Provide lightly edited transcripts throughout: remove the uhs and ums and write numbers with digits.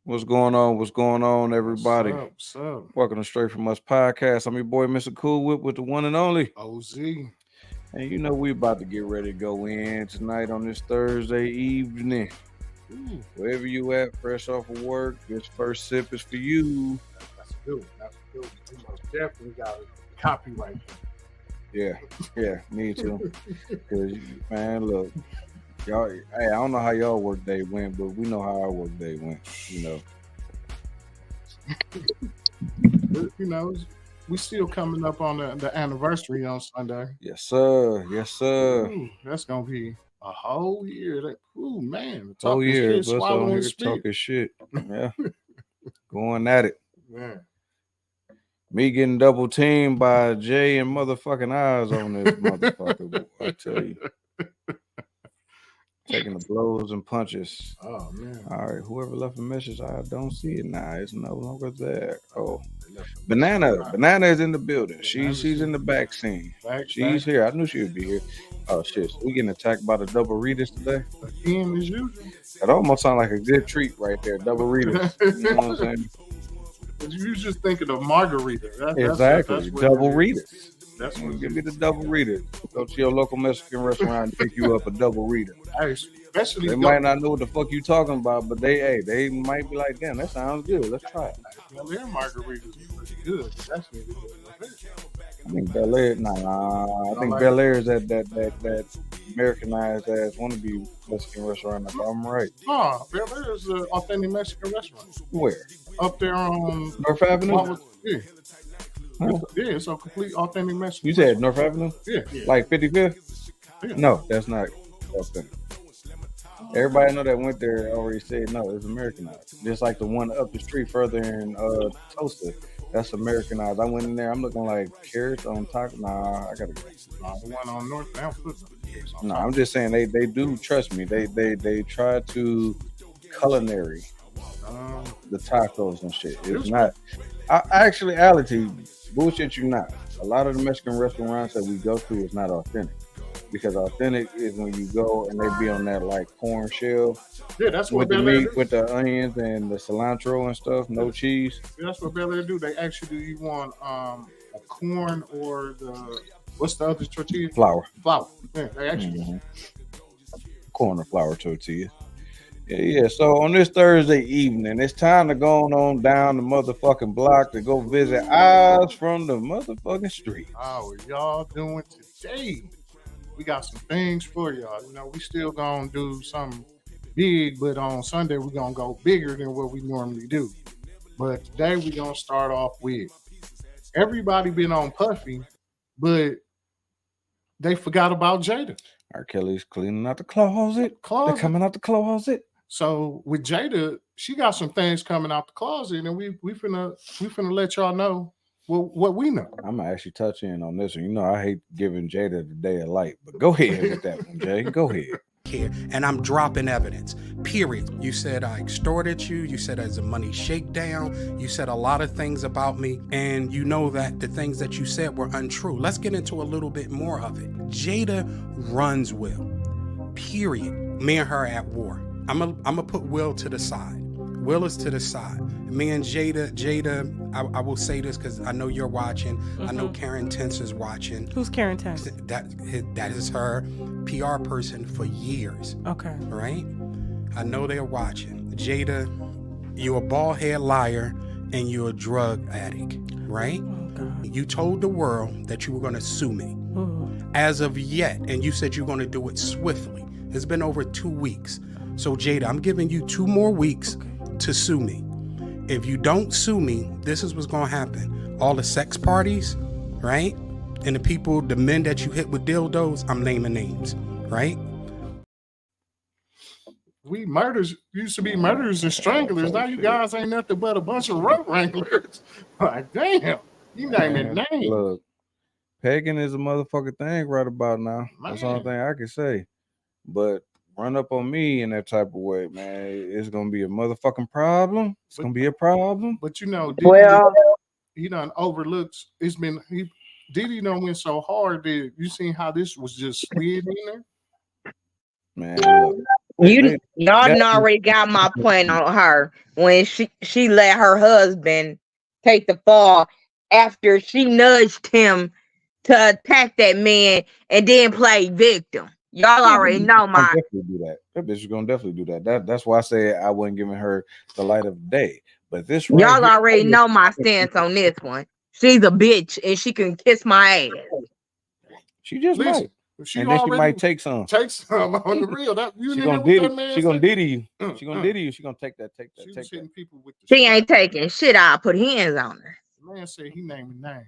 What's going on? What's going on, everybody? What's up? Welcome to Straight From Us podcast. I'm your boy, Mr. Kool, Whipp with the one and only. OZ. And you know we about to get ready to go in tonight on this Thursday evening. Wherever you at, fresh off of work, this first sip is for you. That's good. That's good. We most definitely got a copyright. Yeah, me too. Cause man, look, y'all. Hey, I don't know how y'all work day went, but we know how our work day went. We still coming up on the anniversary on Sunday. Yes, sir. Yes, sir. That's gonna be a whole year. Man, whole year, shit, but on here talking shit. Yeah, going at it. Man. Me getting double teamed by Jay and motherfucking eyes on this motherfucker. Boy, I tell you. Taking the blows and punches. Oh, man. All right, whoever left a message, I don't see it now. It's no longer there. Oh, Banana is in the building. She's in the back scene. She's here. I knew she would be here. Oh, shit. So we getting attacked by the double readers today? Again, as usual. That almost sounds like a good treat right there. Double readers. You know what I'm saying? You just thinking of margarita. Exactly. Double readers. That's what give me the double reader. Go to your local Mexican restaurant and pick you up a double reader. Hey, especially they might not know what the fuck you talking about, but they might be like, damn, that sounds good. Let's try it. Well, their margaritas are pretty good. That's really good. I think Bel Air, I think Bel Air is that Americanized ass wannabe Mexican restaurant. If I'm right. Oh, Bel Air is an authentic Mexican restaurant. Where? Up there on North Avenue. Yeah. Huh? Yeah, it's a complete authentic Mexican. You said North Avenue? Yeah. Like 55th? Yeah. No, that's not authentic. Everybody know that went there already said no, it's Americanized. Just like the one up the street further in Toaster. That's Americanized. I went in there, I'm looking like carrots on taco. Nah, I gotta go. The one on North Avenue. No, I'm just saying they do trust me. They try to culinary the tacos and shit. It's not actuality. Bullshit you not. A lot of the Mexican restaurants that we go to is not authentic. Because authentic is when you go and they be on that like corn shell. Yeah, that's what with the meat, with the onions and the cilantro and stuff, no cheese. Yeah, that's what Bel Air do. They ask you, do you want a corn or what's the other tortilla? Flour. Yeah, they actually corn or flour tortilla. Yeah. So on this Thursday evening, it's time to go on down the motherfucking block to go visit Eyes from the motherfucking street. Oh, what y'all doing today? We got some things for y'all. We still gonna do something big, but on Sunday we're gonna go bigger than what we normally do. But today we're gonna start off with everybody been on Puffy, but they forgot about Jada. R. Kelly's cleaning out the closet. They're coming out the closet. So with Jada, she got some things coming out the closet, and we finna let y'all know what we know. I'm gonna actually touch in on this one. I hate giving Jada the day of light, but go ahead with that one, Jay. Go ahead. Here, and I'm dropping evidence. Period. You said I extorted you. You said there's a money shakedown. You said a lot of things about me, and you know that the things that you said were untrue. Let's get into a little bit more of it. Jada runs Will. Period. Me and her at war. I'm gonna put Will to the side. Will is to the side. Me and Jada, I will say this because I know you're watching. Mm-hmm. I know Karen Tense is watching. Who's Karen Tense? That is her PR person for years. Okay. Right? I know they're watching. Jada, you're a bald head liar and you're a drug addict, right? Oh, God. You told the world that you were going to sue me. Mm-hmm. As of yet, and you said you're going to do it swiftly. It's been over 2 weeks. So Jada, I'm giving you 2 more weeks to sue me. If you don't sue me, this is what's going to happen. All the sex parties, right? And the men that you hit with dildos, I'm naming names, right? We used to be murderers and stranglers. Now you guys ain't nothing but a bunch of rope wranglers. Like, damn, you naming names. Look, pegging is a motherfucking thing right about now. That's the only thing I can say. But run up on me in that type of way, man, it's gonna be a motherfucking problem. It's gonna be a problem. But he done overlooked. Diddy done went so hard that you seen how this was just slid in there. Man, look, Y'all done That, already got my point on her when she let her husband take the fall after she nudged him to attack that man and then play victim. Y'all already know gonna my definitely do that. That bitch is gonna definitely do that. That's why I said I wasn't giving her the light of day. But this right y'all here, already know my stance on this one. She's a bitch and she can kiss my ass. she just Listen, might, she and then she already might take some. take some on the real. That you She didn't hear gonna what diddy. that man She gonna said? diddy you. She gonna diddy you. She gonna take that. She was Take hitting that. people with the She strap. ain't taking shit. I'll put hands on her. The man said he naming names.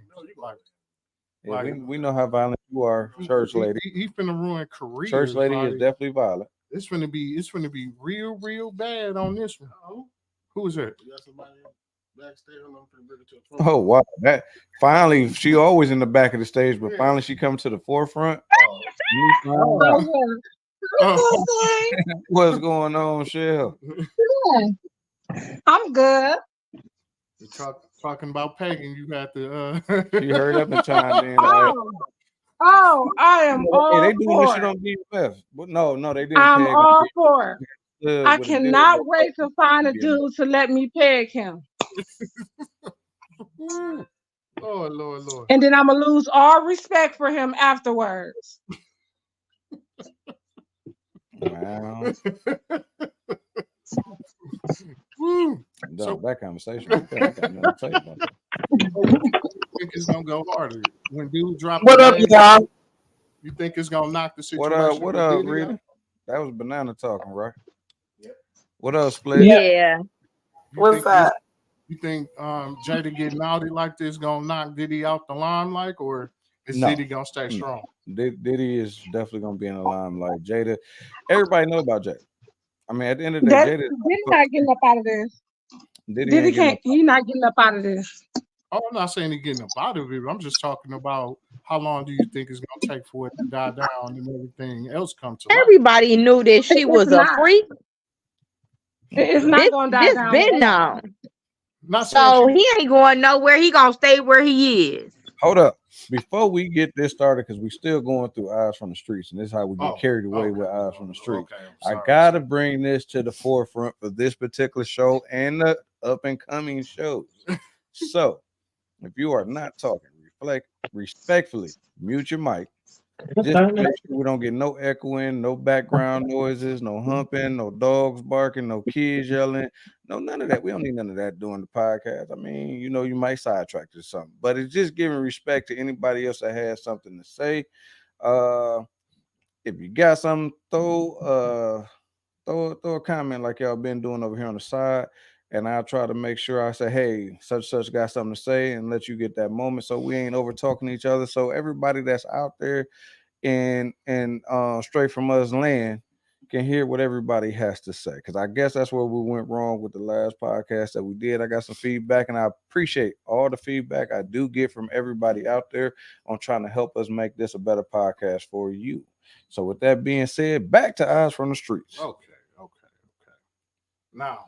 Yeah, we know how violent you are, church lady. He finna ruin careers. Church lady is like, definitely violent. It's finna be real bad on this one. Who is that? Oh wow! That finally, she always in the back of the stage, but finally she comes to the forefront. What's going on, Shell? I'm good. Talking about pagan, you got to. She heard up and chimed in. I am all Hey, they doing this shit for on BFF. No, they didn't. I'm peg all on for it. I cannot wait to find a dude to let me peg him. Lord. And then I'm going to lose all respect for him afterwards. Wow. So that conversation. I got nothing to say about that. You think it's gonna go harder when dude drop? What up, y'all? You think it's gonna knock the situation? What up, Rita? That was Banana talking, right? Yep. What up, Split? Yeah. What's up? You think Jada getting outed like this gonna knock Diddy out the limelight, or is No. Diddy gonna stay strong? Diddy is definitely gonna be in the limelight. Jada, everybody know about Jada. I mean, at the end of the day, Jada Diddy not getting up out of this. Diddy can't. He not getting up out of this. Oh, I'm not saying he's getting up out of it. I'm just talking about how long do you think it's gonna take for it to die down and everything else come to light? Everybody knew that she was a freak. It's not gonna die down. This been known. Not so he ain't going nowhere. He gonna stay where he is. Hold up. Before we get this started, because we still going through Eyes from the Streets, and this is how we get carried away with Eyes from the Streets. I gotta bring this to the forefront for this particular show and the up and coming shows. So, if you are not talking, respectfully mute your mic. Just to make sure we don't get no echoing, no background noises, no humping, no dogs barking, no kids yelling, no none of that. We don't need none of that during the podcast. I mean, you know, you might sidetrack to something, but it's just giving respect to anybody else that has something to say. If you got something, throw a comment like y'all been doing over here on the side, and I'll try to make sure I say, hey, such got something to say, and let you get that moment so we ain't over talking each other. So everybody that's out there and straight from us land can hear what everybody has to say. Because I guess that's where we went wrong with the last podcast that we did. I got some feedback, and I appreciate all the feedback I do get from everybody out there on trying to help us make this a better podcast for you. So with that being said, back to Eyes from the Streets. Okay. Now,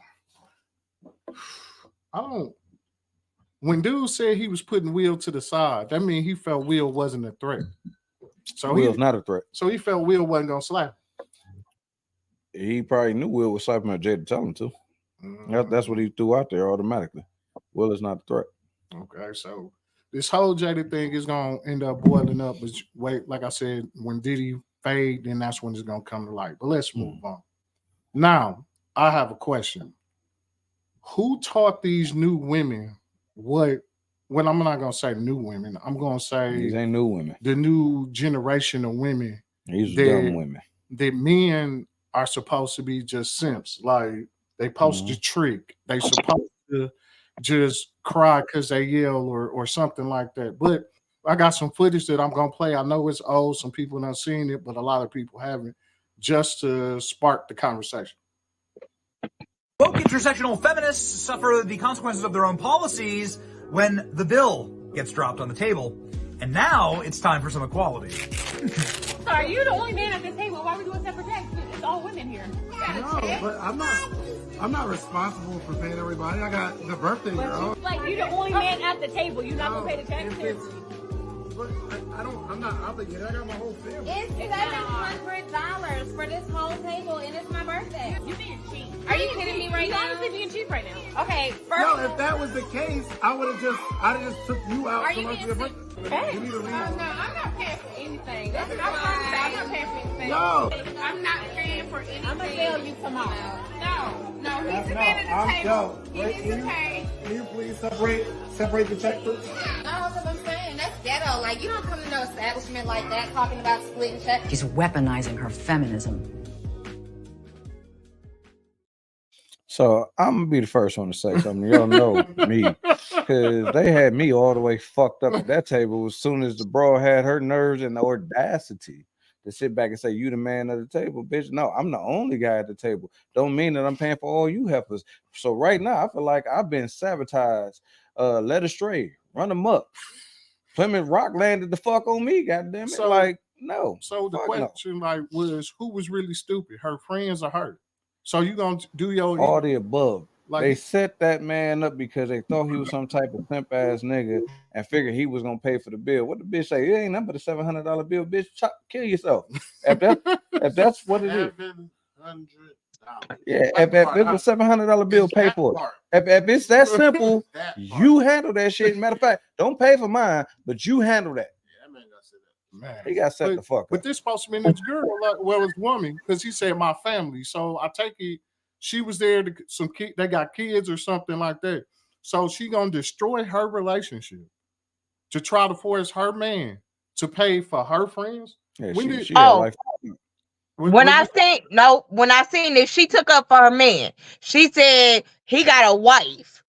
when dude said he was putting Will to the side, that means he felt Will wasn't a threat. So Will's not a threat. So he felt Will wasn't gonna slap him. He probably knew Will was slapping at Jada to tell him to. That's what he threw out there automatically. Will is not a threat. Okay, so this whole Jada thing is gonna end up boiling up. But wait, like I said, when Diddy fade, then that's when it's gonna come to light. But let's move on. Now, I have a question. Who taught these new women what? Well, I'm not gonna say new women. I'm gonna say these ain't new women. The new generation of women. These are dumb women. That men are supposed to be just simps. Like they supposed to trick. They supposed to just cry because they yell or something like that. But I got some footage that I'm gonna play. I know it's old. Some people have seen it, but a lot of people haven't. Just to spark the conversation. Woke intersectional feminists suffer the consequences of their own policies when the bill gets dropped on the table. And now it's time for some equality. Sorry, you're the only man at this table. Why are we doing separate checks? It's all women here. No, but I'm not responsible for paying everybody. I got the birthday girl. Like, you're the only man at the table. You're not going to pay the taxes? but I'm not obligated. I got my whole family. It's $700 for this whole table, and it's my birthday. You being cheap? Are you kidding me right now? You're honestly being cheap right now. Okay, first. No, if that was the case, I'd have just took you out. Are you being cheap? You need to leave. No, I'm not paying for anything. That's not what I'm not paying for anything. No. I'm not paying for anything. I'm gonna tell you tomorrow. No, he's the man at the table. He needs to pay. Can you please separate the checkbook? No, that's what I'm saying. That's ghetto. Like, you don't come to no establishment like that talking about splitting checks. She's weaponizing her feminism. So I'm gonna be the first one to say something. Y'all know me, because they had me all the way fucked up at that table as soon as the bro had her nerves and the audacity to sit back and say, "You the man of the table, bitch." No, I'm the only guy at the table. Don't mean that I'm paying for all you heifers. So right now, I feel like I've been sabotaged, led astray, run amok. Plymouth Rock landed the fuck on me. Goddamn it! So, like no. So the question was, who was really stupid? Her friends or her? So you gonna do your all the above. Like, they set that man up because they thought he was some type of pimp ass nigga and figured he was gonna pay for the bill. What the bitch say? It ain't nothing but a $700 bill, bitch. Kill yourself. If that's what it is. Yeah, if it's a $700 bill, pay for it. If it's that simple, you handle that shit. Matter of fact, don't pay for mine, but you handle that. Man, he got set the fuck up. But this supposed to be this girl, this woman, because he said my family. So I take it she was there to they got kids or something like that. So she gonna destroy her relationship to try to force her man to pay for her friends. Yeah, when I seen this, she took up for her man. She said he got a wife.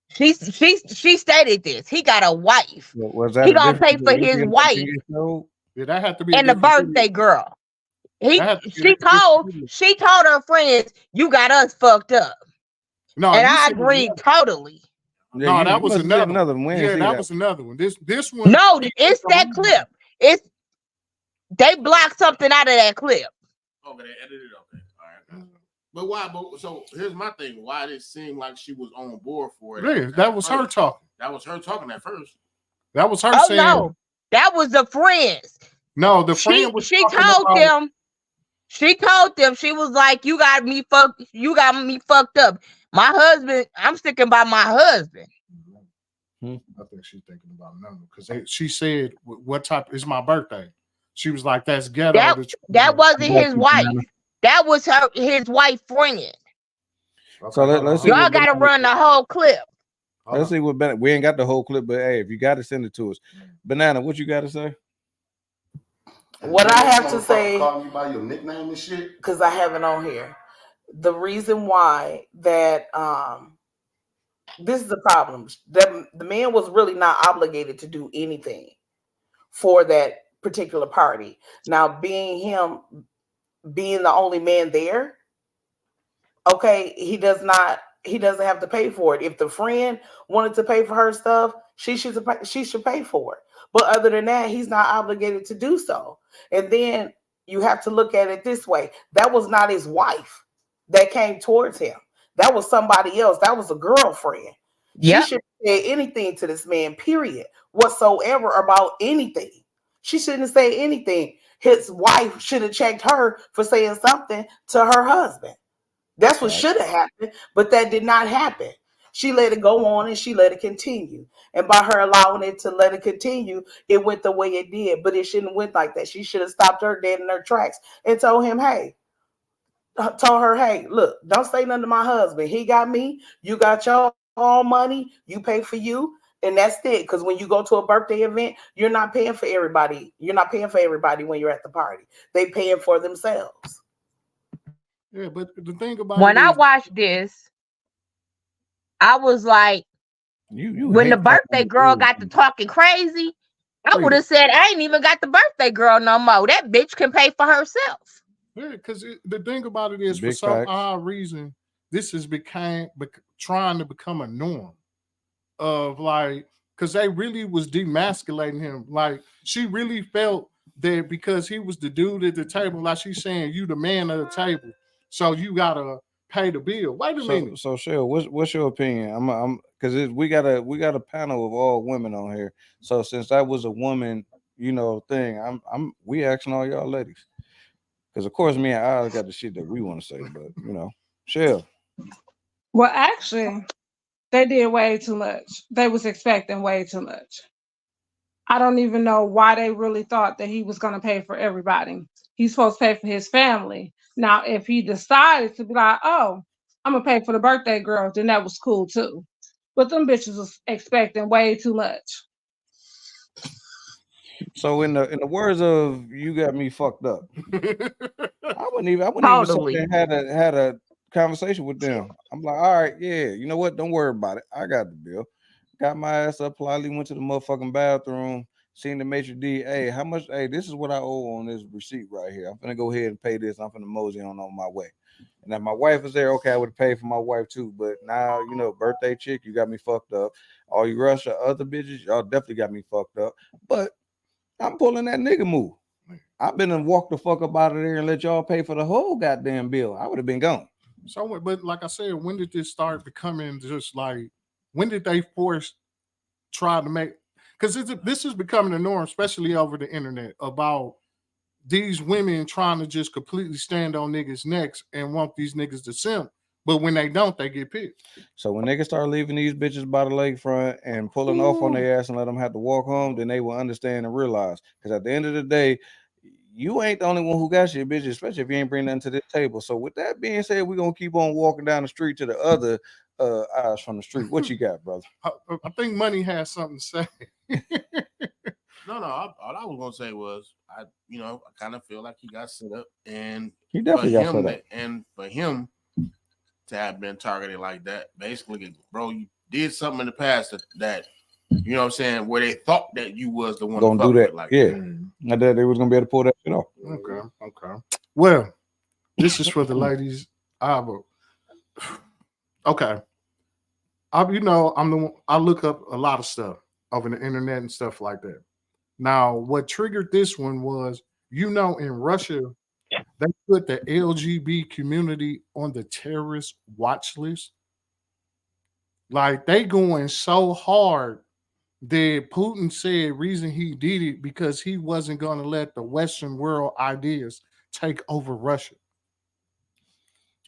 She stated this. He got a wife. He gonna pay for his wife. Yeah, that had to be and the birthday girl. She told her friends, "You got us fucked up." No, and I agree totally. Yeah, no, that was another one. Yeah, that was another one. This one. No, it's that clip. They blocked something out of that clip. Okay, they edited it. Okay, all right. But why? So here's my thing. Why did it seem like she was on board for it? Yeah, that was her talking. That was her talking at first. That was her saying. No, that was the friends. No, the friend was. She told them. She told them. She was like, "You got me fucked. You got me fucked up. My husband. I'm sticking by my husband." I think she's thinking about another because she said, "What type is my birthday?" She was like, "That's ghetto." That wasn't his wife. That was his wife friend. So let's see. Y'all got to run the whole clip. Let's see what we ain't got the whole clip, but hey, if you got to send it to us. Banana, what you got to say? What I have to say, calling you by your nickname and shit, because I have it on here. The reason why that this is the problem. The man was really not obligated to do anything for that particular party. Now, being the only man there, okay, he doesn't have to pay for it. If the friend wanted to pay for her stuff, she should pay for it. But other than that, he's not obligated to do so. And then you have to look at it this way. That was not his wife that came towards him. That was somebody else. That was a girlfriend. Yep. She shouldn't say anything to this man, period, whatsoever about anything. She shouldn't say anything. His wife should have checked her for saying something to her husband. That's what should have happened, but that did not happen. She let it go on and she let it continue. And by her allowing it to let it continue, it went the way it did. But it shouldn't have went like that. She should have stopped her dead in her tracks and told her, hey, look, don't say nothing to my husband. He got me. You got your own money. You pay for you. And that's it. Because when you go to a birthday event, you're not paying for everybody. You're not paying for everybody when you're at the party. They paying for themselves. Yeah, but the thing about when I watched this, I was like, when the birthday girl got to talking crazy, I would have said, I ain't even got the birthday girl no more. That bitch can pay for herself. Yeah, because the thing about it is, for some odd reason, this is trying to become a norm of like, because they really was demasculating him. Like, she really felt that because he was the dude at the table, like she's saying, you the man of the table, so you gotta pay the bill. Wait a minute. So Shell, what's your opinion? I'm because we got a panel of all women on here. So since that was a woman, thing, we asking all y'all ladies. Because of course me and I got the shit that we want to say, but Shell. Well, actually, they did way too much. They was expecting way too much. I don't even know why they really thought that he was going to pay for everybody. He's supposed to pay for his family. Now, if he decided to be like, oh, I'm going to pay for the birthday girl, then that was cool too. But them bitches was expecting way too much. So in the words of "you got me fucked up," I wouldn't even sit there and had a conversation with them. I'm like, all right, yeah, you know what? Don't worry about it. I got the bill. Got my ass up, politely went to the motherfucking bathroom, seen the maitre d'. Hey, how much? Hey, this is what I owe on this receipt right here. I'm gonna go ahead and pay this. I'm gonna mosey on my way. And if my wife was there, okay, I would have paid for my wife too. But now, birthday chick, you got me fucked up. All you Russia other bitches, y'all definitely got me fucked up. But I'm pulling that nigga move. I've been and walked the fuck up out of there and let y'all pay for the whole goddamn bill. I would have been gone. So, but like I said, when did this start becoming just like? When did they try to make? Because this is becoming a norm, especially over the internet, about these women trying to just completely stand on niggas' necks and want these niggas to simp. But when they don't, they get pissed. So when niggas start leaving these bitches by the lakefront and pulling off on their ass and let them have to walk home, then they will understand and realize. Because at the end of the day, you ain't the only one who got shit, bitch, especially if you ain't bringing nothing to this table. So with that being said, we're going to keep on walking down the street to the other eyes from the street. What you got, brother? I think Money has something to say. No, all I was going to say was, I kind of feel like he got set up. And he definitely got set up. And for him to have been targeted like that, basically, bro, you did something in the past that you know what I'm saying, where they thought that you was the one gonna do that. Like yeah. I thought they was gonna be able to pull that shit off. Okay. Well, this is for the ladies. Okay. I look up a lot of stuff over the internet and stuff like that. Now, what triggered this one was, in Russia, they put the LGBT community on the terrorist watch list. Like, they going so hard that Putin said reason he did it because he wasn't going to let the Western world ideas take over Russia.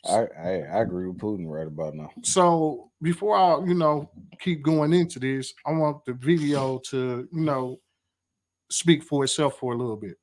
I agree with Putin right about now. So before I, keep going into this, I want the video to, speak for itself for a little bit.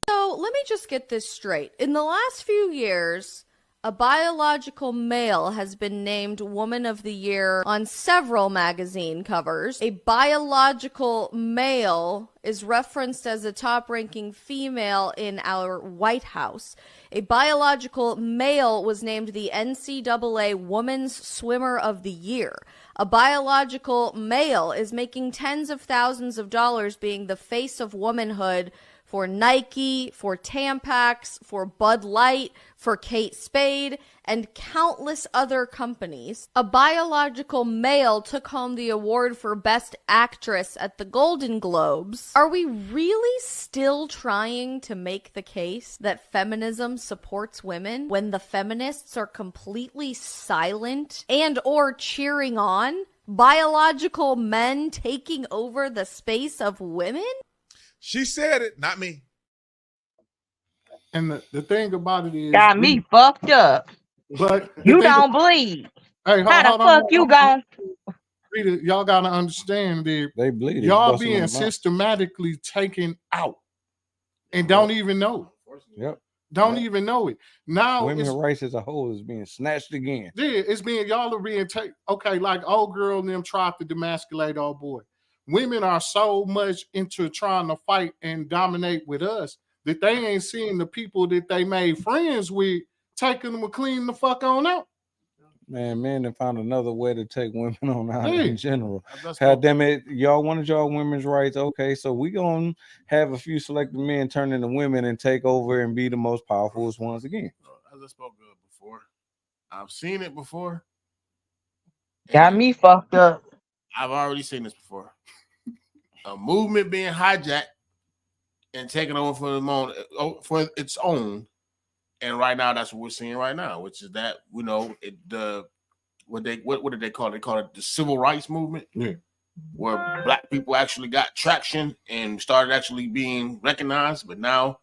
So let me just get this straight. In the last few years, a biological male has been named Woman of the Year on several magazine covers. A biological male is referenced as a top-ranking female in our White House. A biological male was named the NCAA Women's Swimmer of the Year. A biological male is making tens of thousands of dollars being the face of womanhood for Nike, for Tampax, for Bud Light, for Kate Spade, and countless other companies. A biological male took home the award for Best Actress at the Golden Globes. Are we really still trying to make the case that feminism supports women when the feminists are completely silent and or cheering on biological men taking over the space of women? She said it, not me. And the thing about it is, got me fucked up. But you don't bleed. Hey, how the fuck you gon'? Y'all gotta understand that they bleed. Y'all being systematically taken out and don't even know it. Yep. Don't even know it. Now women's rights as a whole is being snatched again. Yeah, it's being y'all are being taken. Okay, like old girl and them tried to demasculate old boy. Women are so much into trying to fight and dominate with us that they ain't seeing the people that they made friends with taking them to clean the fuck on out. Man, men have found another way to take women on out in general. God damn it, y'all wanted y'all women's rights. Okay, so we gonna have a few selected men turn into women and take over and be the most powerful ones again. As I spoke of before, I've seen it before. Got me fucked up. I've already seen this before. A movement being hijacked and taken over for its own, And right now, that's what we're seeing right now, which is that what did they call it? They call it the civil rights movement, where black people actually got traction and started actually being recognized. But now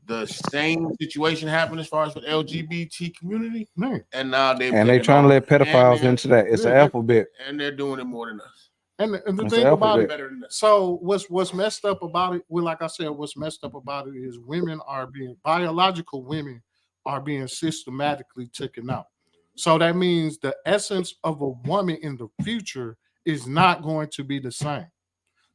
the same situation happened as far as with LGBT community, and now they're trying to let pedophiles into that. It's an alphabet, and they're doing it more than us. And the thing about it, so what's messed up about it? Well, like I said, what's messed up about it is biological women are being systematically taken out. So that means the essence of a woman in the future is not going to be the same.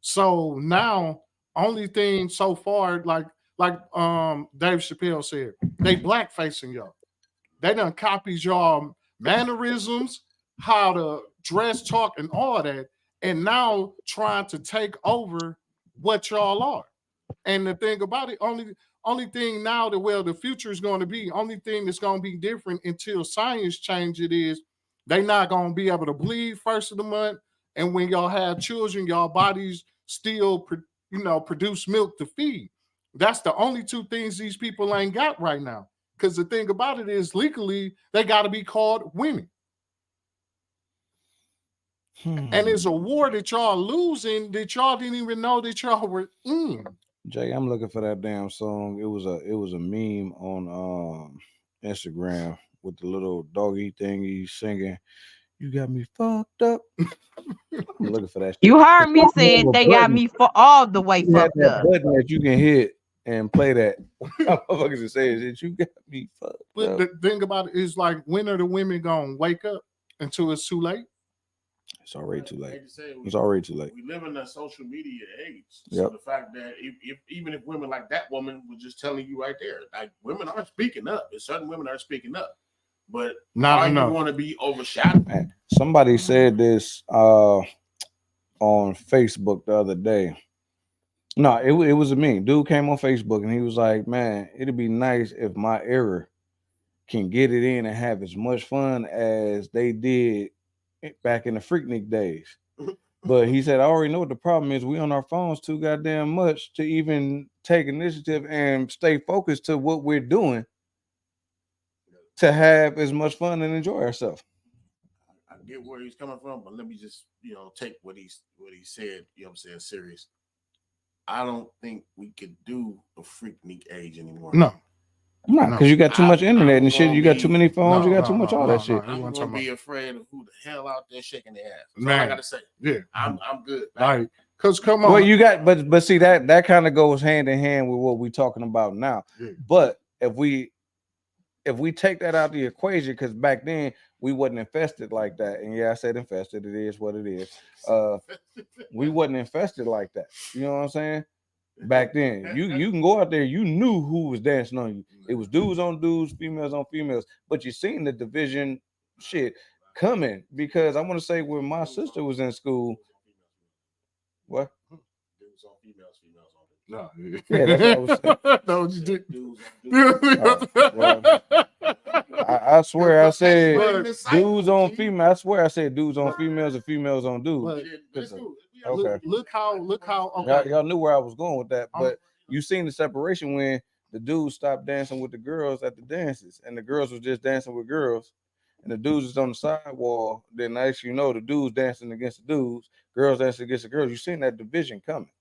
So now, only thing so far, like Dave Chappelle said, they blackfacing y'all. They done copied y'all mannerisms, how to dress, talk, and all that, and now trying to take over what y'all are. And the thing about it, only thing now the future is going to be, only thing that's going to be different until science change it is they not going to be able to bleed first of the month. And when y'all have children, y'all bodies still produce milk to feed. That's the only two things these people ain't got right now. Because the thing about it is legally, they got to be called women. And it's a war that y'all losing that y'all didn't even know that y'all were in. Jay, I'm looking for that damn song. It was a meme on Instagram with the little doggy thing he's singing. You got me fucked up. I'm looking for that shit. You heard me saying they got me for all the way fucked up. Button that you can hit and play that. Motherfuckers are saying that you got me fucked but up. The thing about it is, like, when are the women gonna wake up until it's too late? It's already too late. It's already too late. We live in a social media age. So the fact that even if women like that woman was just telling you right there, like, women are speaking up. And certain women are speaking up. But Not enough. You want to be overshadowed. Somebody said this on Facebook the other day. No, it was a meme. Dude came on Facebook and he was like, man, it'd be nice if my era can get it in and have as much fun as they did back in the Freaknik days. But he said, I already know what the problem is. We on our phones too goddamn much to even take initiative and stay focused to what we're doing to have as much fun and enjoy ourselves. I get where he's coming from, but let me just, take what he said, serious. I don't think we could do a Freaknik age anymore. No, because you got too much internet and shit. You got too many phones. You got too much all that shit. I'm gonna be afraid of who the hell out there shaking their ass. That's Man. all I gotta say. Yeah, I'm good. Like, cause come on. Well, you got, but see that kind of goes hand in hand with what we're talking about now. Yeah. But if we take that out of the equation, because back then we wasn't infested like that, and yeah, I said infested. It is what it is. We wasn't infested like that. You know what I'm saying? Back then, you can go out there. You knew who was dancing on you. It was dudes on dudes, females on females. But you seen the division shit coming, because I want to say when my sister was in school. What? Dudes on females on dudes. No, yeah, that's what I was saying. No, what you did. I swear I said dudes on female. I swear I said dudes on females and females on dudes. Okay. Look how. Okay. Y'all knew where I was going with that, but you seen the separation when the dudes stopped dancing with the girls at the dances, and the girls was just dancing with girls, and the dudes is on the sidewall. Then next you know, the dudes dancing against the dudes, girls dancing against the girls. You seen that division coming,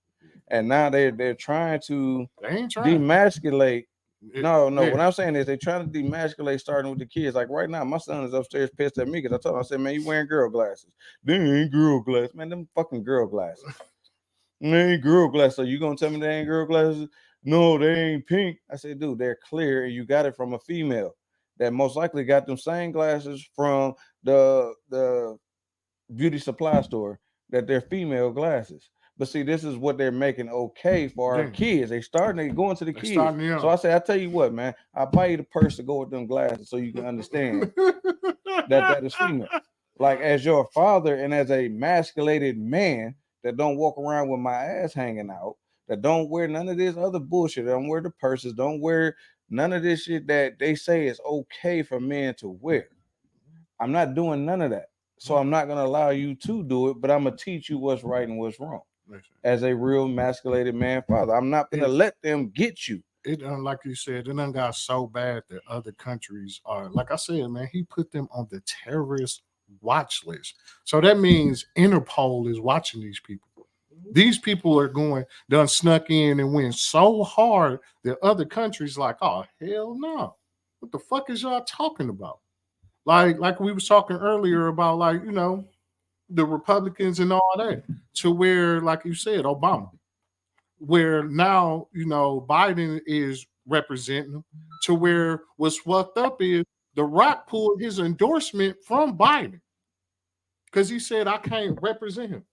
and now they're trying to demasculate. No. Yeah. What I'm saying is they're trying to demasculate, starting with the kids. Like right now, my son is upstairs pissed at me because I told him, I said, man, you wearing girl glasses. They ain't girl glasses, man. Them fucking girl glasses. They ain't girl glasses. So you gonna tell me they ain't girl glasses? No, they ain't pink. I said, dude, they're clear, and you got it from a female that most likely got them same glasses from the beauty supply store, that they're female glasses. But see, this is what they're making okay for our kids. They going to the kids. So I say, I tell you what, man, I'll buy you the purse to go with them glasses so you can understand that is female. Like, as your father and as a masculated man that don't walk around with my ass hanging out, that don't wear none of this other bullshit, don't wear the purses, don't wear none of this shit that they say is okay for men to wear. I'm not doing none of that. So I'm not going to allow you to do it, but I'm going to teach you what's right and what's wrong. As a real masculated man father, I'm not going to let them get you. it like you said, it done got so bad that other countries are, like I said, man, he put them on the terrorist watch list. So that means Interpol is watching these people. These people are done snuck in and went so hard that other countries like, oh hell no. What the fuck is y'all talking about? Like we was talking earlier about, like, you know, the Republicans and all that, to where, like you said, Obama, where now, you know, Biden is representing them, to where what's fucked up is The Rock pulled his endorsement from Biden because he said, I can't represent him.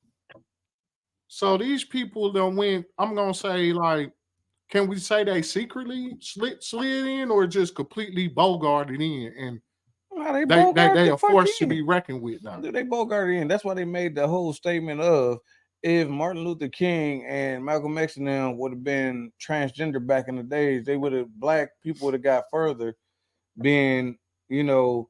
So these people done went, I'm going to say, like, can we say they secretly slid in, or just completely bogarted in, and they are forced to be reckoned with now? They bogarted in. That's why they made the whole statement of, if Martin Luther King and Malcolm X and them would have been transgender back in the days, black people would have got further being, you know,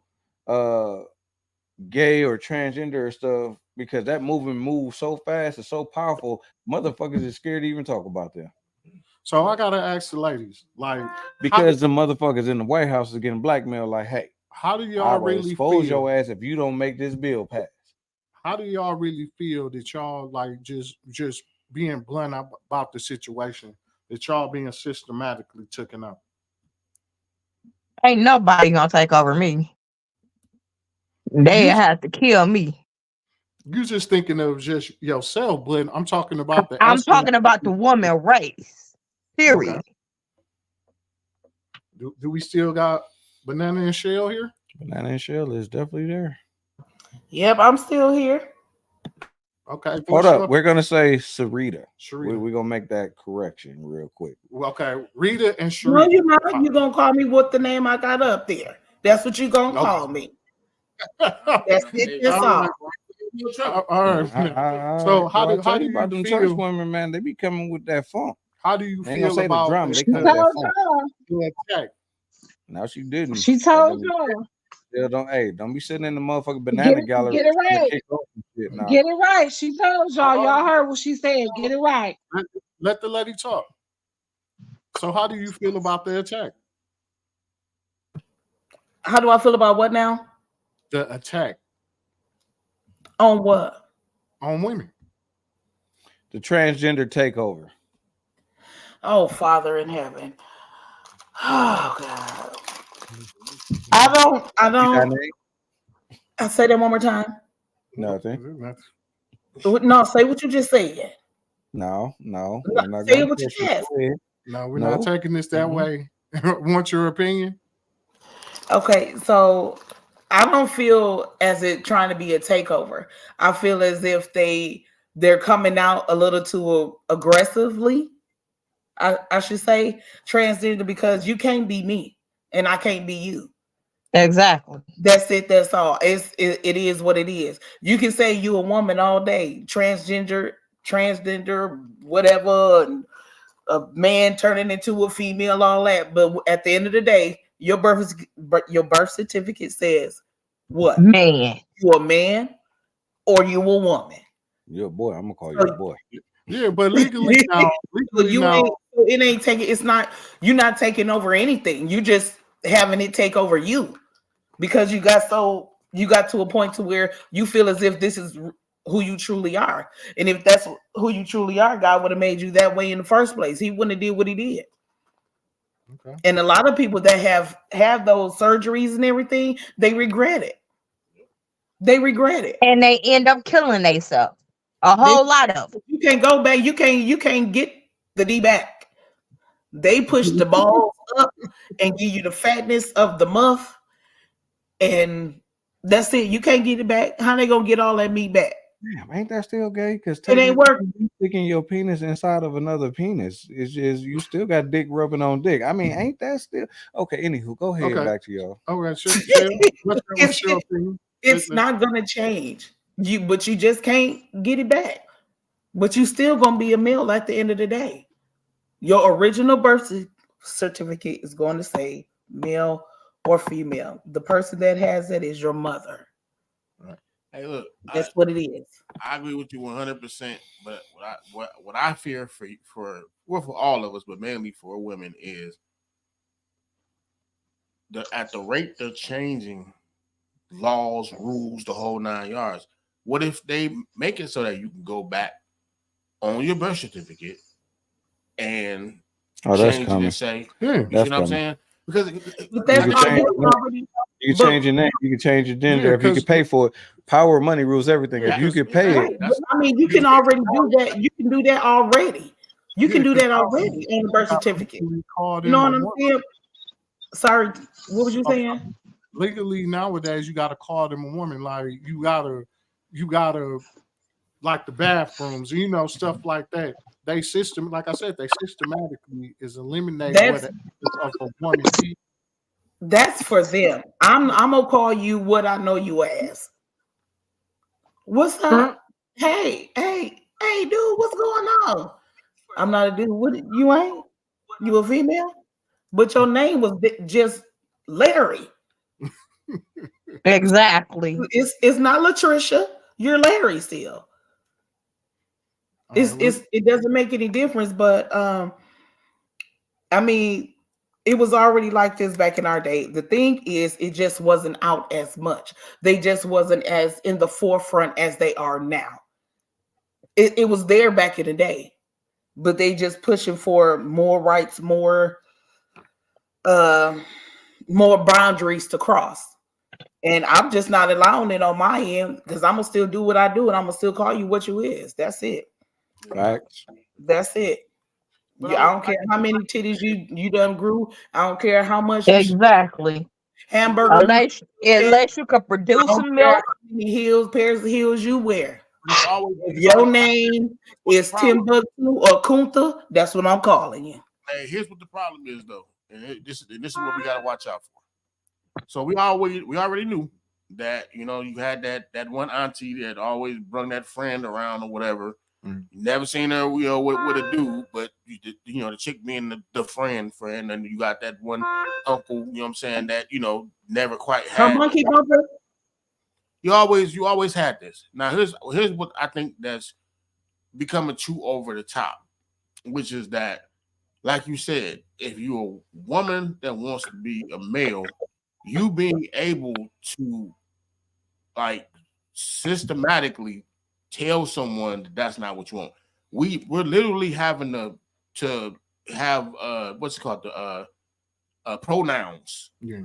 gay or transgender or stuff, because that movement moves so fast and so powerful, motherfuckers is scared to even talk about them. So I gotta ask the ladies, like, because the motherfuckers in the White House is getting blackmailed, like, hey, how do y'all really expose feel? your ass if you don't make this bill pass? How do y'all really feel that y'all, like, just being blunt about the situation, that y'all being systematically taken out? Ain't nobody gonna take over me. They have to kill me. You just thinking of just yourself, but I'm talking about I'm talking about the woman race. Period. Okay. Do we still got Banana and Shell here? Banana and Shell is definitely there. Yep, I'm still here. Okay. Hold up. We're going to say Sarita. Sharita. We're going to make that correction real quick. Okay. Rita and Sharita. No, you're not. You're going to call me what the name I got up there. That's what you're going to call me. That's it. That's all. All right. So how do you about them feel? church women, man? They be coming with that funk. How do you They feel say about the drama? They come with that funk. No, she didn't. She told you. Still don't be sitting in the motherfucking banana gallery. Get it right. Get it right. She told y'all. Y'all heard what she said. Get it right. Let the lady talk. So how do you feel about the attack? How do I feel about what now? The attack. On what? On women. The transgender takeover. Oh, Father in heaven. Oh, God. I don't. I say that one more time. Nothing. No, say what you just said. No. Say what you said. No, we're not taking this that way. Want your opinion? Okay, so I don't feel as it trying to be a takeover. I feel as if they're coming out a little too aggressively. I should say transgender, because you can't be me and I can't be you. Exactly. That's it. That's all. It is what it is. You can say you a woman all day, transgender, whatever, and a man turning into a female, all that. But at the end of the day, your birth certificate says what? Man. You a man or you a woman? You're a boy. I'm gonna call you a boy. Yeah, but legally now, it ain't taking. It's not. You're not taking over anything. You just having it take over you, because you got to a point to where you feel as if this is who you truly are, and if that's who you truly are, God would have made you that way in the first place. He wouldn't have did what he did. Okay. And a lot of people that have those surgeries and everything, they regret it. And they end up killing themselves. A whole lot of them. You can't go back. You can't get the D back. They push the balls up and give you the fatness of the muff, and that's it. You can't get it back. How they gonna get all that meat back? Damn, ain't that still gay? Because it ain't working. Sticking your penis inside of another penis, it's just you still got dick rubbing on dick. I mean, ain't that still okay? Anywho, go ahead. Back to y'all. All right, sure. It's not gonna change. But you just can't get it back. But you still gonna be a male at the end of the day. Your original birth certificate is going to say male or female. The person that has it is your mother. Right. Hey, look, that's what it is. I agree with you 100%. But what what I fear for all of us, but mainly for women, is at the rate they're changing laws, rules, the whole 9 yards. What if they make it so that you can go back on your birth certificate and that's change it coming. and say, That's you see what I'm coming. saying? Because But that's you can change your name, you can change your gender if you can pay for it. Power of money rules everything. If you can pay it, I mean, you can already do that. You can do that already. You can do that already on the birth certificate. You know what I'm saying? Sorry, what was you saying? Legally nowadays, you got to call them a woman. Like you gotta, like the bathrooms, stuff like that. Like I said, they systematically is eliminating what of a woman. That's for them. I'm gonna call you what I know you as. What's up? Hey, dude, what's going on? I'm not a dude. What you ain't? You a female? But your name was just Larry. Exactly. It's not Latricia. You're Larry still. It doesn't make any difference, but I mean, it was already like this back in our day. The thing is, it just wasn't out as much. They just wasn't as in the forefront as they are now. It was there back in the day, but they just pushing for more rights, more boundaries to cross. And I'm just not allowing it on my end because I'm gonna still do what I do and I'm gonna still call you what you is. That's it. Facts. That's it. I don't care how many titties you done grew. I don't care how much Exactly. hamburger. Unless you could produce some milk. How many pairs of heels you wear. If your name is Timbuktu or Kunta, that's what I'm calling you. Hey, here's what the problem is, though, and this is what we gotta watch out for. So we already knew that you had that one auntie that always brought that friend around or whatever. You never seen her with a dude, but the chick being the friend, and you got that one uncle, you know what I'm saying, that never quite had. Her monkey bumper. You always had this. Now here's what I think that's becoming too over the top, which is that, like you said, if you're a woman that wants to be a male, you being able to like systematically tell someone that that's not what you want. We're literally having to have what's it called, the pronouns. Yeah.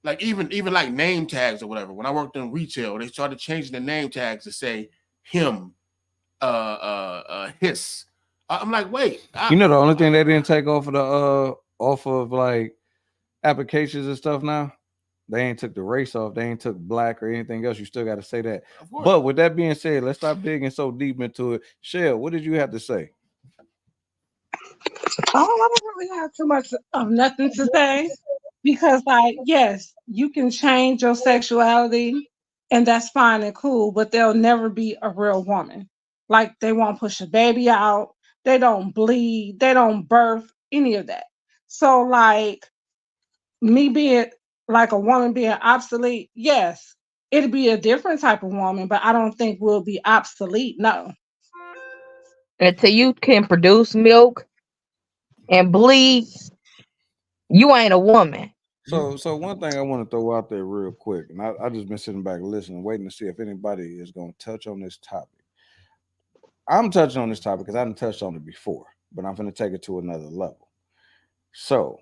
Like even like name tags or whatever. When I worked in retail, they started changing the name tags to say him, his. I'm like, wait. The only thing they didn't take off of like applications and stuff now, they ain't took the race off. They ain't took black or anything else. You still got to say that. But with that being said, let's stop digging so deep into it. Shell, what did you have to say? I don't really have too much of nothing to say because, like, yes, you can change your sexuality and that's fine and cool, but they'll never be a real woman. Like, they won't push a baby out. They don't bleed. They don't birth, any of that. So, like, me being like a woman being obsolete, yes, it'd be a different type of woman, but I don't think we'll be obsolete. No. Until you can produce milk and bleed, you ain't a woman. So one thing I want to throw out there real quick, and I just been sitting back listening, waiting to see if anybody is going to touch on this topic. I'm touching on this topic because I didn't touch on it before, but I'm going to take it to another level. So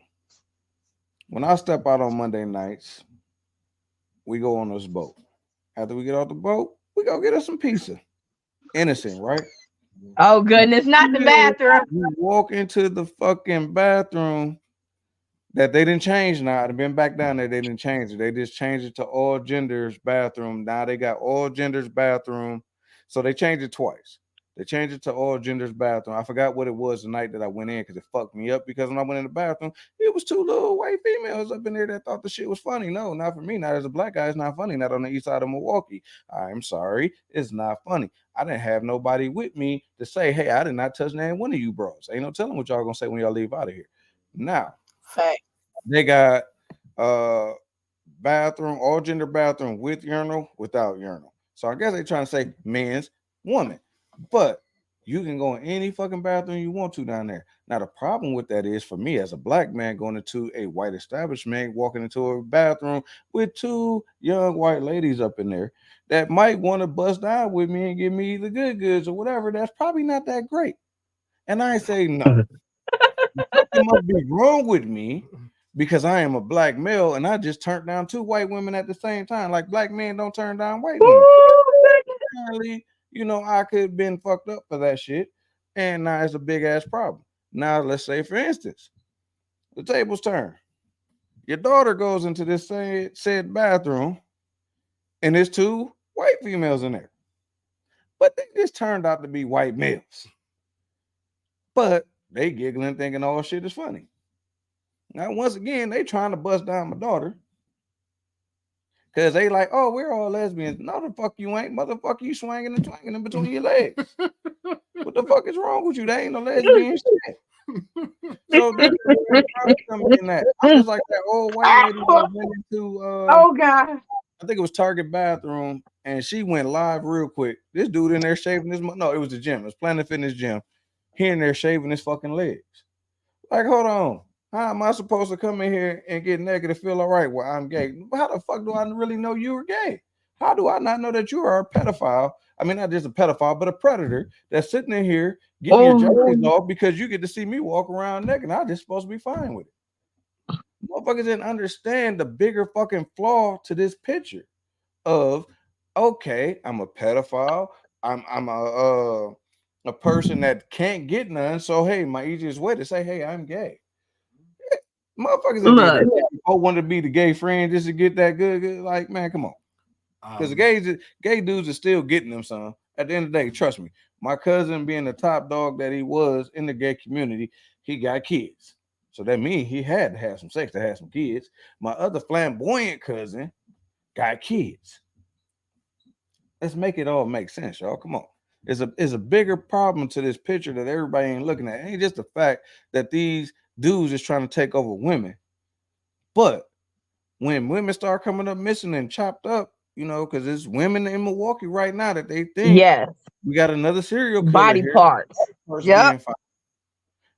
when I step out on Monday nights, we go on this boat. After we get off the boat, we go get us some pizza. Innocent, right? Oh, goodness, not the bathroom. You walk into the fucking bathroom that they didn't change now. I've been back down there. They didn't change it. They just changed it to all genders bathroom. Now they got all genders bathroom. So they changed it twice. They changed it to all genders bathroom. I forgot what it was the night that I went in because it fucked me up, because when I went in the bathroom, it was two little white females up in there that thought the shit was funny. No, not for me. Not as a black guy. It's not funny. Not on the east side of Milwaukee. I'm sorry. It's not funny. I didn't have nobody with me to say, hey, I did not touch name one of you bros. Ain't no telling what y'all gonna say when y'all leave out of here. Now, they got bathroom, all gender bathroom with urinal, without urinal. So I guess they're trying to say men's, woman. But You can go in any fucking bathroom you want to down there. Now, the problem with that is, for me as a black man going into a white establishment, walking into a bathroom with two young white ladies up in there that might want to bust down with me and give me the good goods or whatever, that's probably not that great. And I say no. Something must be wrong with me because I am a black male and I just turned down two white women at the same time. Like, black men don't turn down white women. Apparently, I could have been fucked up for that shit, and now it's a big ass problem. Now, let's say, for instance, the tables turn. Your daughter goes into this said bathroom, and there's two white females in there, but they just turned out to be white males. But they giggling, thinking all shit is funny. Now, once again, they trying to bust down my daughter. Because they like, oh, we're all lesbians. No, the fuck you ain't. Motherfucker, you swinging and twanging in between your legs. What the fuck is wrong with you? They ain't no lesbian shit. So this is where I'm coming in at. I'm just like that old white lady that went into oh God. I think it was Target bathroom, and she went live real quick. This dude in there shaving his no, it was the gym. It was Planet Fitness gym. He in there shaving his fucking legs. Like, hold on. How am I supposed to come in here and get naked and feel all right? Well, I'm gay. How the fuck do I really know you were gay? How do I not know that you are a pedophile? I mean, not just a pedophile, but a predator that's sitting in here getting your jerseys off because you get to see me walk around naked. I'm just supposed to be fine with it. Motherfuckers didn't understand the bigger fucking flaw to this picture of, okay, I'm a pedophile. I'm a person that can't get none. So, hey, my easiest way to say, hey, I'm gay. Motherfuckers that want to be the gay friend just to get that good. Like, man, come on. Because the gay dudes are still getting them, son. At the end of the day, trust me. My cousin, being the top dog that he was in the gay community, he got kids. So that means he had to have some sex to have some kids. My other flamboyant cousin got kids. Let's make it all make sense, y'all. Come on. It's a bigger problem to this picture that everybody ain't looking at. It ain't just the fact that these dudes is trying to take over women. But when women start coming up missing and chopped up, because there's women in Milwaukee right now that they think we got another serial killer body here. parts. Yep.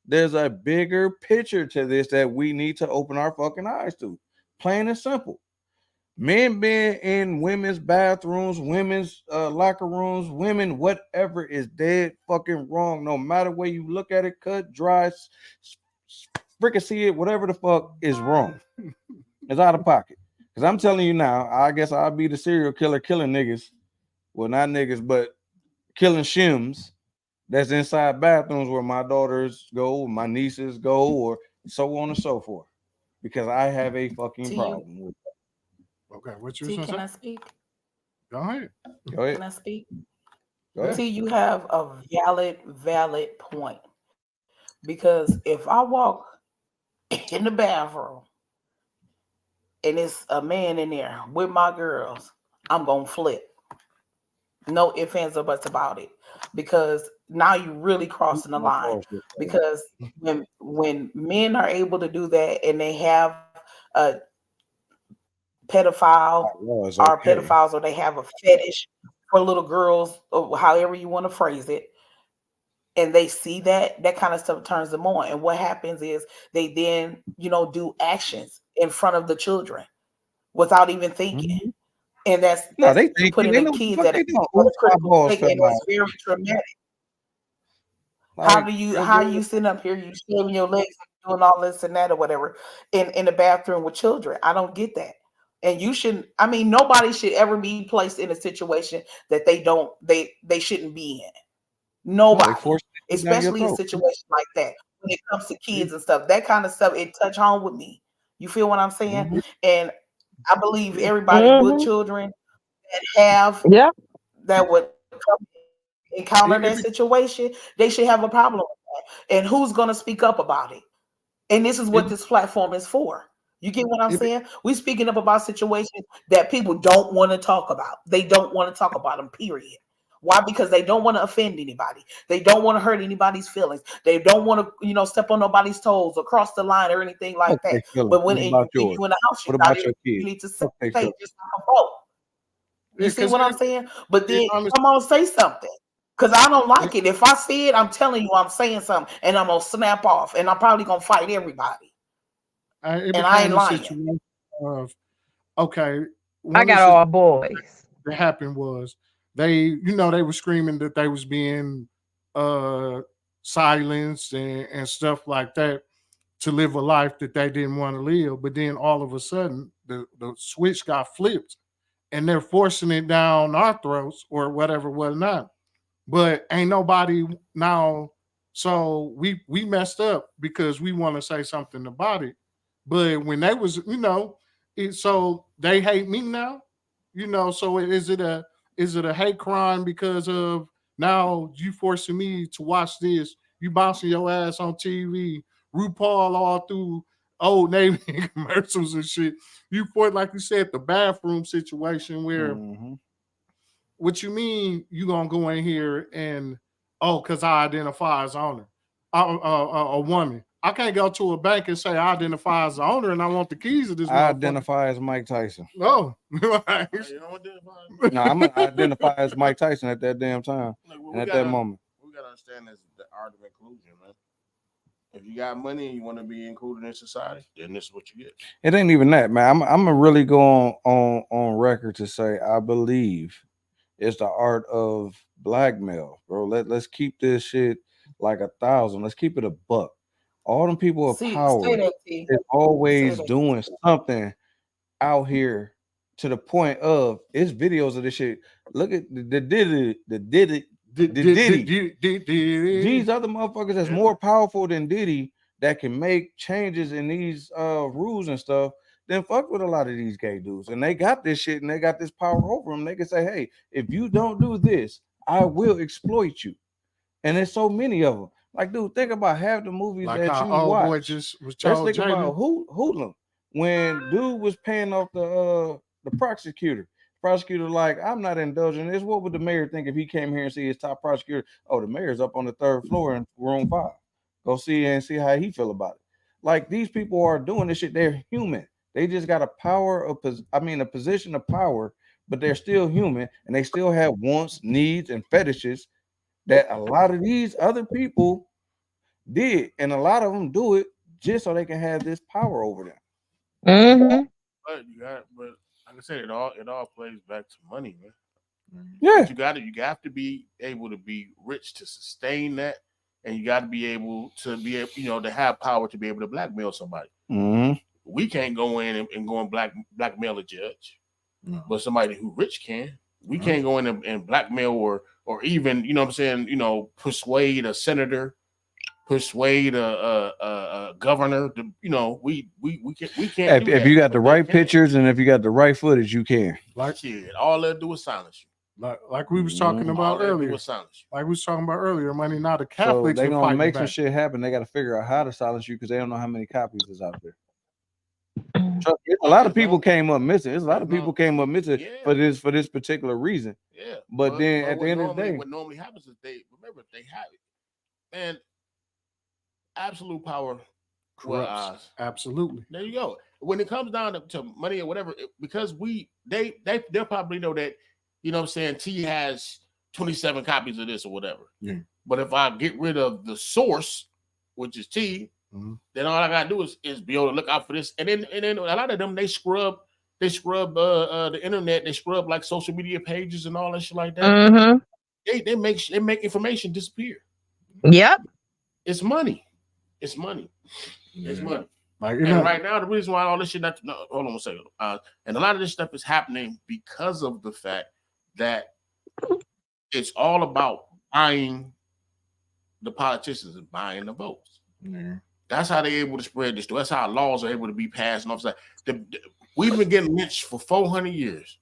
There's a bigger picture to this that we need to open our fucking eyes to. Plain and simple. Men being in women's bathrooms, women's locker rooms, women, whatever, is dead fucking wrong. No matter where you look at it, cut, dry, fricassee it, whatever the fuck is wrong. It's out of pocket. Because I'm telling you now, I guess I'll be the serial killer killing niggas. Well, not niggas, but killing shims that's inside bathrooms where my daughters go, my nieces go, or so on and so forth. Because I have a fucking problem with that. Okay, what you saying? Can I speak? Go ahead. Go ahead. Can I speak? Go ahead. See, you have a valid point. Because if I walk in the bathroom and it's a man in there with my girls, I'm gonna flip. No ifs, ands, or buts about it. Because now you're really crossing the line. Because when men are able to do that and they have a pedophile or pedophiles, or they have a fetish for little girls, or however you want to phrase it, and they see that kind of stuff turns them on. And what happens is they then, do actions in front of the children without even thinking. And that's they putting the kids at a critical state, and it's very traumatic. How you sitting up here, you shaving your legs and doing all this and that or whatever in the bathroom with children? I don't get that. And you shouldn't. I mean, nobody should ever be placed in a situation that they shouldn't be in. Nobody, especially a situation like that. When it comes to kids and stuff, that kind of stuff, it touch home with me. You feel what I'm saying? And I believe everybody with children that would encounter that situation, they should have a problem with that. And who's going to speak up about it? And this is what this platform is for. You get what I'm saying? We're speaking up about situations that people don't want to talk about. They don't want to talk about them, period. Why? Because they don't want to offend anybody. They don't want to hurt anybody's feelings. They don't want to, step on nobody's toes or cross the line or anything like that. But when you in the house, you need to say just like a vote. You see what I'm saying? But then come on, say something. Because I don't like it. If I see it, I'm telling you, I'm saying something, and I'm gonna snap off, and I'm probably gonna fight everybody. It And I ain't became a lying. situation of, okay, I got all boys. that happened was they were screaming that they was being silenced and stuff like that to live a life that they didn't want to live. But then all of a sudden the switch got flipped and they're forcing it down our throats or whatever, whatnot. But ain't nobody now. So we messed up because we want to say something about it. But when they was, so they hate me now, so is it a hate crime because of now you forcing me to watch this, you bouncing your ass on TV, RuPaul all through Old Navy commercials and shit. You fought, like you said, the bathroom situation where what you mean you gonna go in here and because I identify as owner, a woman. I can't go to a bank and say I identify as the owner and I want the keys of this. I identify as Mike Tyson. No, You don't identify? No, I'm gonna identify as Mike Tyson at that damn time and at that moment. We gotta understand this the art of inclusion, man. If you got money and you want to be included in society, then this is what you get. It ain't even that, man. I'm gonna really go on record to say I believe it's the art of blackmail, bro. Let's keep this shit like 1,000. Let's keep it a buck. All them people of power is always doing something out here to the point of it's videos of this shit. Look at the Diddy. These other motherfuckers that's more powerful than Diddy that can make changes in these rules and stuff. Then fuck with a lot of these gay dudes, and they got this shit and they got this power over them. They can say, "Hey, if you don't do this, I will exploit you." And there's so many of them. Like, dude, think about half the movies like that how you old watch. boy just was Let's told think Jada. about Hoodlum when dude was paying off the prosecutor. Prosecutor like, I'm not indulging this. What would the mayor think if he came here and see his top prosecutor? Oh, the mayor's up on the 3rd floor in room 5. Go see how he feel about it. Like, these people are doing this shit. They're human. They just got a position of power, but they're still human and they still have wants, needs, and fetishes that a lot of these other people did, and a lot of them do it just so they can have this power over them. But like I said, it all plays back to money, man. Yeah, but you have to be able to be rich to sustain that, and you got to be able to to have power to be able to blackmail somebody. We can't go in and go and blackmail a judge, but somebody who rich can. We can't go in and blackmail or even persuade a senator, persuade a governor. We can't. If you got the right pictures and if you got the right footage, you can. Like shit, all they do is silence you. Like we was talking about earlier. Like we was talking about earlier, money. Now the Catholics so they gonna make some back. shit happen. They got to figure out how to silence you because they don't know how many copies is out there. A lot of people came up missing. There's a lot of people came up missing for this particular reason. Yeah, but then at the end of the day, what normally happens is they have it, and absolute power corrupts. Absolutely. There you go. When it comes down to money or whatever, because they'll probably know that T has 27 copies of this or whatever. Yeah. But if I get rid of the source, which is T. Then all I gotta do is be able to look out for this, and then a lot of them they scrub the internet, they scrub like social media pages and all that shit like that. They make information disappear. Yep, it's money. It's money. It's money. Like, and right now, the reason why all this shit hold on a second, and a lot of this stuff is happening because of the fact that it's all about buying the politicians and buying the votes. That's how they're able to spread this. That's how laws are able to be passed. And all we've been getting lynched for 400 years.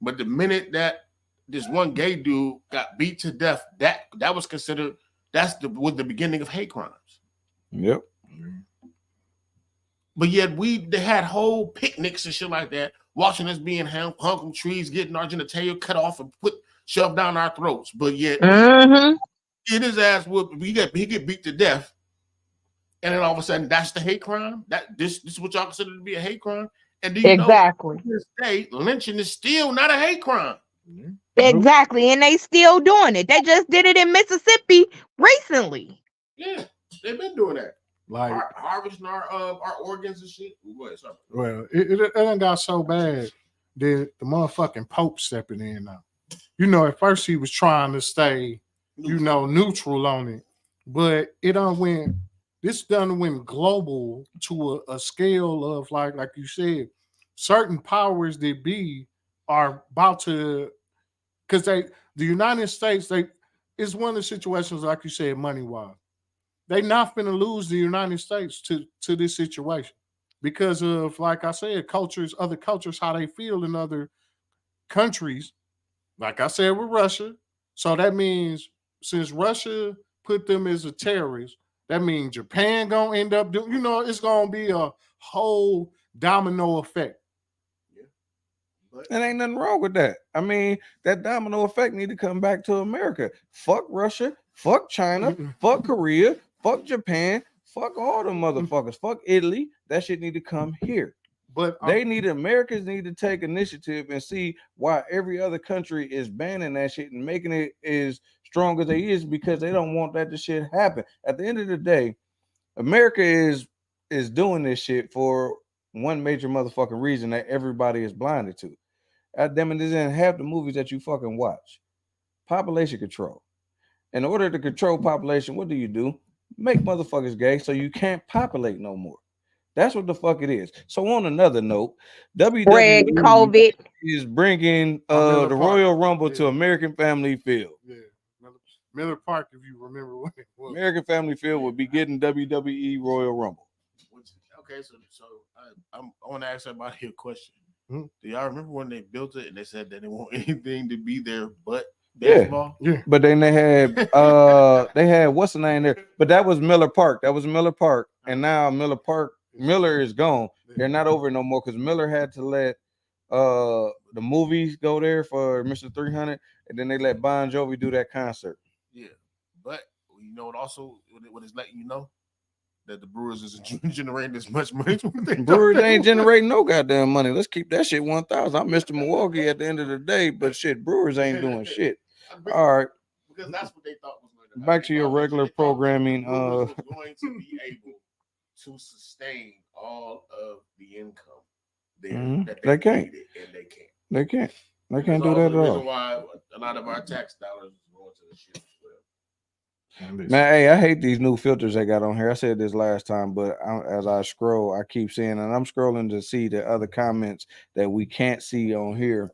But the minute that this one gay dude got beat to death, that was considered was the beginning of hate crimes. Yep. But yet they had whole picnics and shit like that, watching us being hung from trees, getting our genitalia cut off and shoved down our throats. But yet, in his ass, he get beat to death. And then all of a sudden, that's the hate crime. This is what y'all consider to be a hate crime. And do you know, to this day, lynching is still not a hate crime. Exactly, and they still doing it. They just did it in Mississippi recently. Yeah, they've been doing that. Like harvesting our organs and shit. Well, it done got so bad that the motherfucking Pope stepping in now. You know, at first he was trying to stay, neutral on it, but it done went global to a scale of like you said, certain powers that be are about to, because the United States, it's one of the situations like you said, money wise. They not finna lose the United States to this situation because of, like I said, other cultures, how they feel in other countries. Like I said with Russia. So that means since Russia put them as a terrorist, that means Japan gonna end up doing, it's gonna be a whole domino effect. And ain't nothing wrong with that. I mean, that domino effect need to come back to America. Fuck Russia, fuck China, fuck Korea, fuck Japan, fuck all them motherfuckers, fuck Italy. That shit need to come here. But Americans need to take initiative and see why every other country is banning that shit and making it as strong as they is, because they don't want that shit happen. At the end of the day, America is doing this shit for one major motherfucking reason that everybody is blinded to. God damn it, this isn't half the movies that you fucking watch. Population control. In order to control population, what do? Make motherfuckers gay so you can't populate no more. That's what the fuck it is. So on another note, WWE is bringing the Royal Rumble to American Family Field. Yeah, Miller Park, if you remember what it was. American Family Field will be getting WWE Royal Rumble. Okay, so I want to ask everybody a question. Do y'all remember when they built it and they said that they want anything to be there but baseball? Yeah. But then they had what's the name there? But that was Miller Park. And now Miller is gone. They're not over no more because Miller had to let the movies go there for Mr. 300, and then they let Bon Jovi do that concert. Yeah, but you know what it's letting you know? That the Brewers is generating as much money. Brewers ain't generating no goddamn money. Let's keep that shit 1,000. I'm Mr. Milwaukee at the end of the day, but shit, Brewers ain't doing shit. All right. Because that's what they thought was going to happen. Back to your regular programming. Was going to be able to sustain all of the income there that they can't. And they can't. They can't do that at all. That's why a lot of our tax dollars is going to the shit. Man, hey, I hate these new filters they got on here. I said this last time, but as I scroll, I keep seeing, and I'm scrolling to see the other comments that we can't see on here.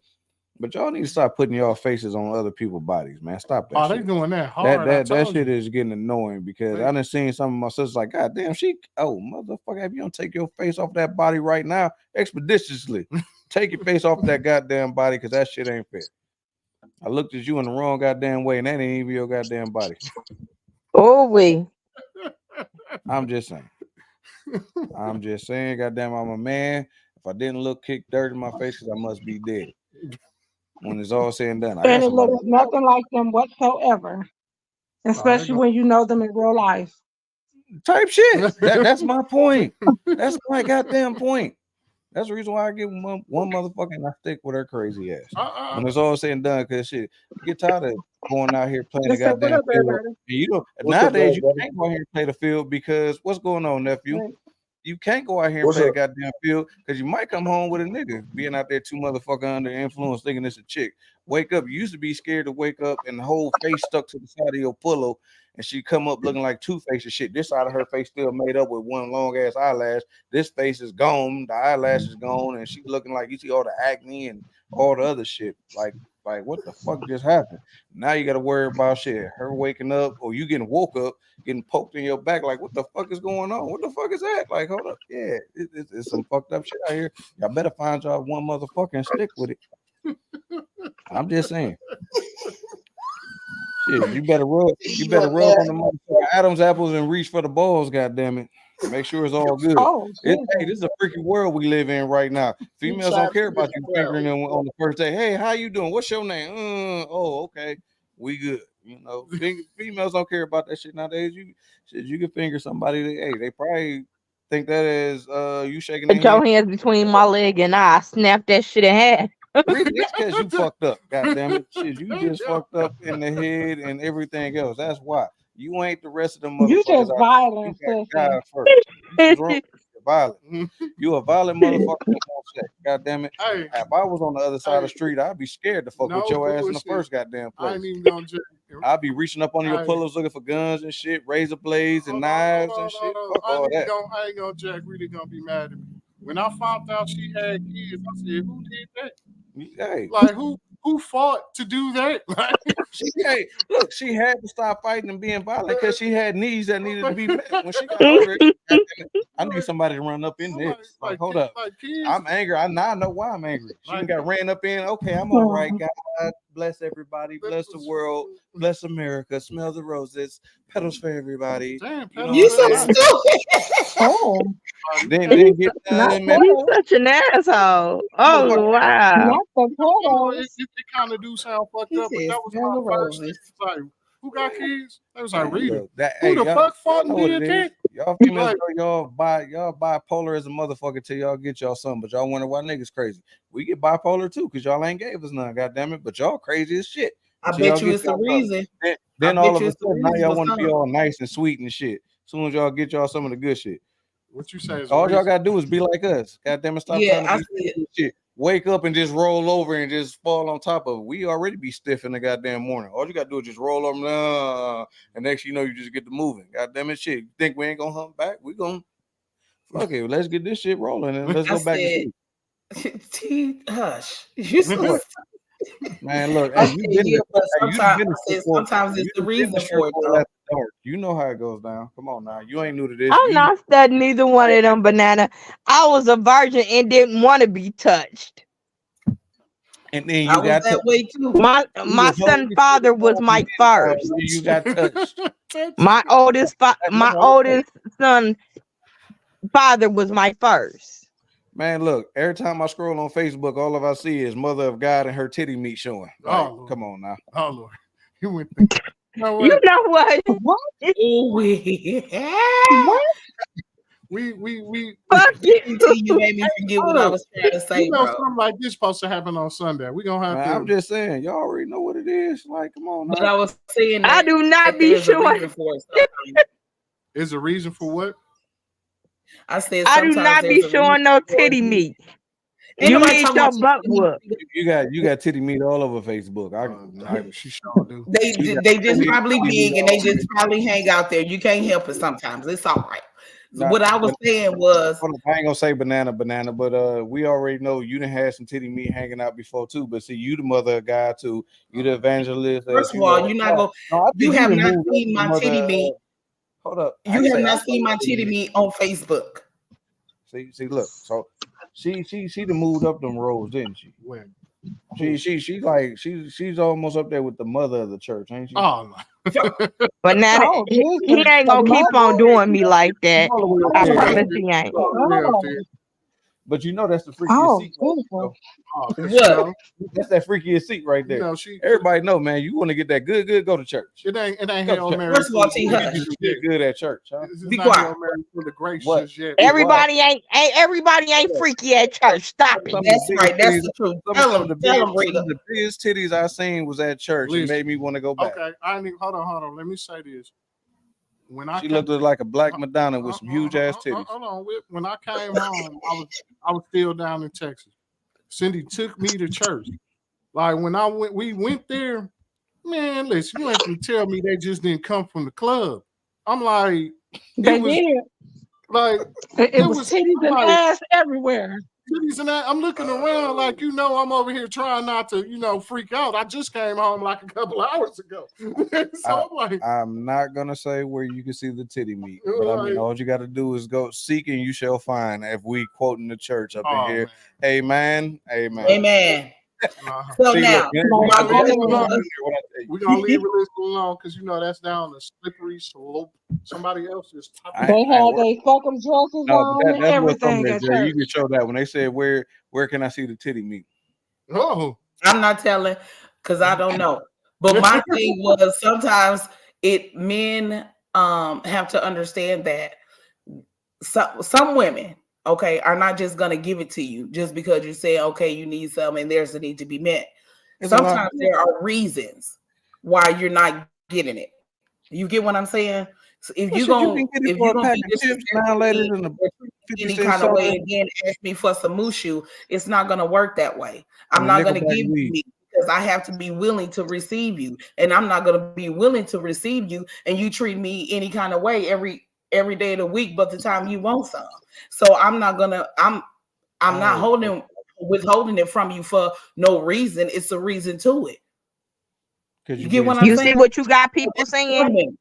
But y'all need to stop putting y'all faces on other people's bodies, man. Stop that. They doing that hard. That shit is getting annoying because I done seen some of my sisters like, God damn, motherfucker, if you don't take your face off that body right now, expeditiously, take your face off that goddamn body because that shit ain't fair. I looked at you in the wrong goddamn way, and that ain't even your goddamn body. Oh, we. I'm just saying, goddamn, I'm a man. If I didn't kick dirt in my face, because I must be dead. When it's all said and done. And it looks nothing like them whatsoever. Especially when you know them in real life. Type shit. That's my point. That's my goddamn point. That's the reason why I give one motherfucker and I stick with her crazy ass. When it's all said and done, because shit, you get tired of going out here playing the goddamn field. Nowadays, you can't go out here and play the field because what's going on, nephew? Right. You can't go out here and play the goddamn field because you might come home with a nigga being out there too motherfucker under influence thinking it's a chick. Wake up. You used to be scared to wake up and the whole face stuck to the side of your pillow and she come up looking like Two-Face and shit. This side of her face still made up with one long ass eyelash. This face is gone. The eyelash is gone and she looking like you see all the acne and all the other shit. Like what the fuck just happened? Now you got to worry about shit. Her waking up or you getting woke up, getting poked in your back. Like, what the fuck is going on? What the fuck is that? Like, hold up. Yeah, it's some fucked up shit out here. Y'all better find y'all one motherfucker and stick with it. I'm just saying. Shit, you better rub on the motherfucking Adam's apples and reach for the balls, goddammit. Make sure it's all good. Hey, this is a freaky world we live in right now. Females don't care about you fingering them on the first day. Hey, how you doing? What's your name? Okay. We good. You know, females don't care about that shit nowadays. You can finger somebody. They probably think that is you shaking Put your hands between my leg and I snap that shit in half. Really, that's because you fucked up. God damn it. Shit, you just fucked up in the head and everything else. That's why. You ain't the rest of them You motherfuckers just out there. violent, You got sissy. God first. What's wrong? You're violent. You a violent motherfucker that won't sex. God damn it. Hey, If I was on the other side of the street, I'd be scared to fuck with no your ass in the bullshit. first goddamn I ain't place. even gonna judge. I'd be reaching up under your Hey. pillows looking for guns and shit, razor blades and knives and shit. Fuck all that. I ain't gonna Jack really gonna be mad at me. When I found out she had kids, I said, who did that? Hey. Like who fought to do that? Look, she had to stop fighting and being violent because she had needs that needed to be met. When she got older, I need somebody to run up in this. Like, hold up. I'm angry. I now know why I'm angry. She got ran up in. Okay, I'm all right, God. Bless everybody. Bless the world. Bless America. Smell the roses. Petals for everybody. Damn, you so stupid. Oh, Then get done, man. You such an asshole. Oh wow. not the petals. It kind of do sound fucked up, but that was my first thing. Like, who got kids? That was like Rita. Who the fuck fought and did that? Y'all females, y'all bipolar as a motherfucker till y'all get y'all something, but y'all wonder why niggas crazy. We get bipolar too, because y'all ain't gave us none, goddamn it. But y'all crazy as shit. I bet you it's the reason. Then all of a sudden, now y'all want to be all nice and sweet and shit. As soon as y'all get y'all some of the good shit. What you say is all y'all gotta do is be like us. Goddamn it, stop trying to be shit. Wake up and just roll over and just fall on top of it. We already be stiff in the goddamn morning. All you gotta do is just roll over, and next you know you just get to moving. Goddamn it, shit. You think we ain't gonna hump back? We gonna fuck it. Let's get this shit rolling and let's go back to sleep. Hush. You so man, look, sometimes it's the reason for it. Though. You know how it goes down. Come on now. You ain't new to this. I'm not studying neither one of them, Banana. I was a virgin and didn't want to be touched. And then you got that way too. My son's father was my first. You got touched. My oldest son father was my first. Man, look, every time I scroll on Facebook, all of I see is Mother of God and her titty meat showing. Like, come on now. Oh Lord. You went you know what? What? We fuck you. You made me forget what I was trying to say, bro. Something like this supposed to happen on Sunday. We gonna have to. I'm just saying, y'all already know what it is. Like, come on now. But I was saying I do not be showing. Is a reason for what? I said I do not be showing no titty meat. You need your butt whooped. You got titty meat all over Facebook. She sure do. They just probably big and they just probably hang out there. You can't help it sometimes. It's all right. What I was saying was, I ain't gonna say banana, but we already know you done had some titty meat hanging out before too. But see, you the mother of God too. You the evangelist. First of all, you're not gonna. You have not seen my titty meat. Hold up. You have not seen my titty meat on Facebook. See, look. So she done moved up them roads, didn't she? When? She's almost up there with the mother of the church, ain't she? Oh no. But now he ain't gonna keep on doing me like that. I promise he ain't. But you know that's the freakiest seat. What? That's that freakiest seat right there. You know, everybody know, man. You want to get that good, go to church. It ain't Hail Mary. First of all, you get good at church. Huh? Be quiet. For the grace. Everybody ain't freaky at church. Stop it. That's right. That's the truth. Tell them, the biggest titties I seen was at church. It made me want to go back. Okay, hold on. Let me say this. When she looked like a black Madonna with some huge ass titties. Hold on, Whip. When I came home, I was still down in Texas. Cindy took me to church. Like when we went there. Man, listen, you ain't gonna tell me they just didn't come from the club. I'm like, they did. Like it was titties and ass everywhere. Titties and ass. I'm looking around like, I'm over here trying not to, freak out. I just came home like a couple hours ago. So I'm like, I'm not gonna say where you can see the titty meat, but I mean, all you got to do is go seek and you shall find. If we quoting the church up in here, man. Amen. So see, now we're gonna leave it alone because that's down the slippery slope. Somebody else's topic. They had their fucking dresses on and everything. You can show that when they said where can I see the titty meat? Oh, I'm not telling because I don't know. But my thing was sometimes men have to understand that some women okay, are not just gonna give it to you just because you say, okay, you need something and there's a need to be met. Sometimes there are reasons why you're not getting it. You get what I'm saying? So if you're gonna be any kind of way and then ask me for some mushu, it's not gonna work that way. I'm not gonna give you meat because I have to be willing to receive you, and I'm not gonna be willing to receive you, and you treat me any kind of way every day of the week, but the time you want some. So I'm not gonna. I'm not withholding it from you for no reason. It's a reason to it. You get what I'm saying? You see what you got people saying?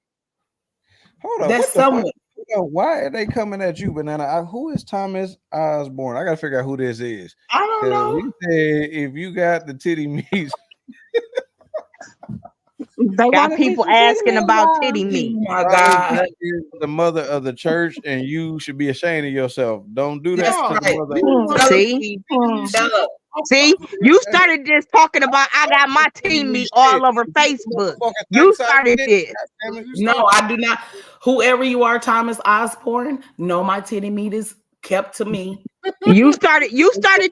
Hold on. That's someone. Why are they coming at you, Banana? Who is Thomas Osborne? I gotta figure out who this is. I don't know. He said if you got the titty meat. They got people asking about titty meat. Oh my God. The mother of the church, and you should be ashamed of yourself. Don't do that. See, you started just talking about I got my titty meat all over Facebook. You started this. No, I do not. Whoever you are, Thomas Osborne, no, my titty meat is kept to me. You started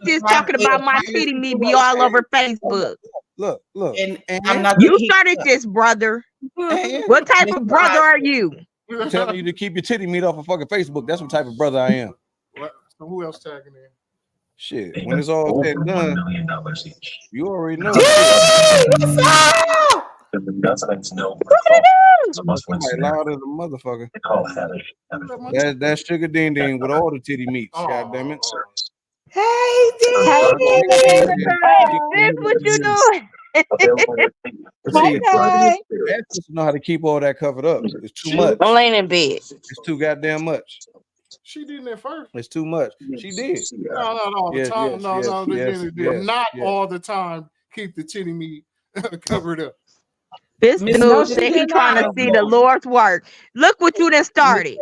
this talking about my titty meat be all over Facebook. Look. And I'm not. You started this, brother. What type of brother are you? Telling you to keep your titty meat off of fucking Facebook. That's what type of brother I am. What? So who else tagging in? Shit, when it's all said and done, you already know. Somebody loud as a motherfucker. That's Sugar Ding Ding with all the titty meats. God damn it. Hey, this what you doing? Just know how to keep all that covered up. It's too much. I'm laying in bed. It's too goddamn much. She did that first. It's too much. She did. No, all the time. Not all the time. Keep the titty meat covered up. This dude said he trying to see the Lord's work. Look what you done started.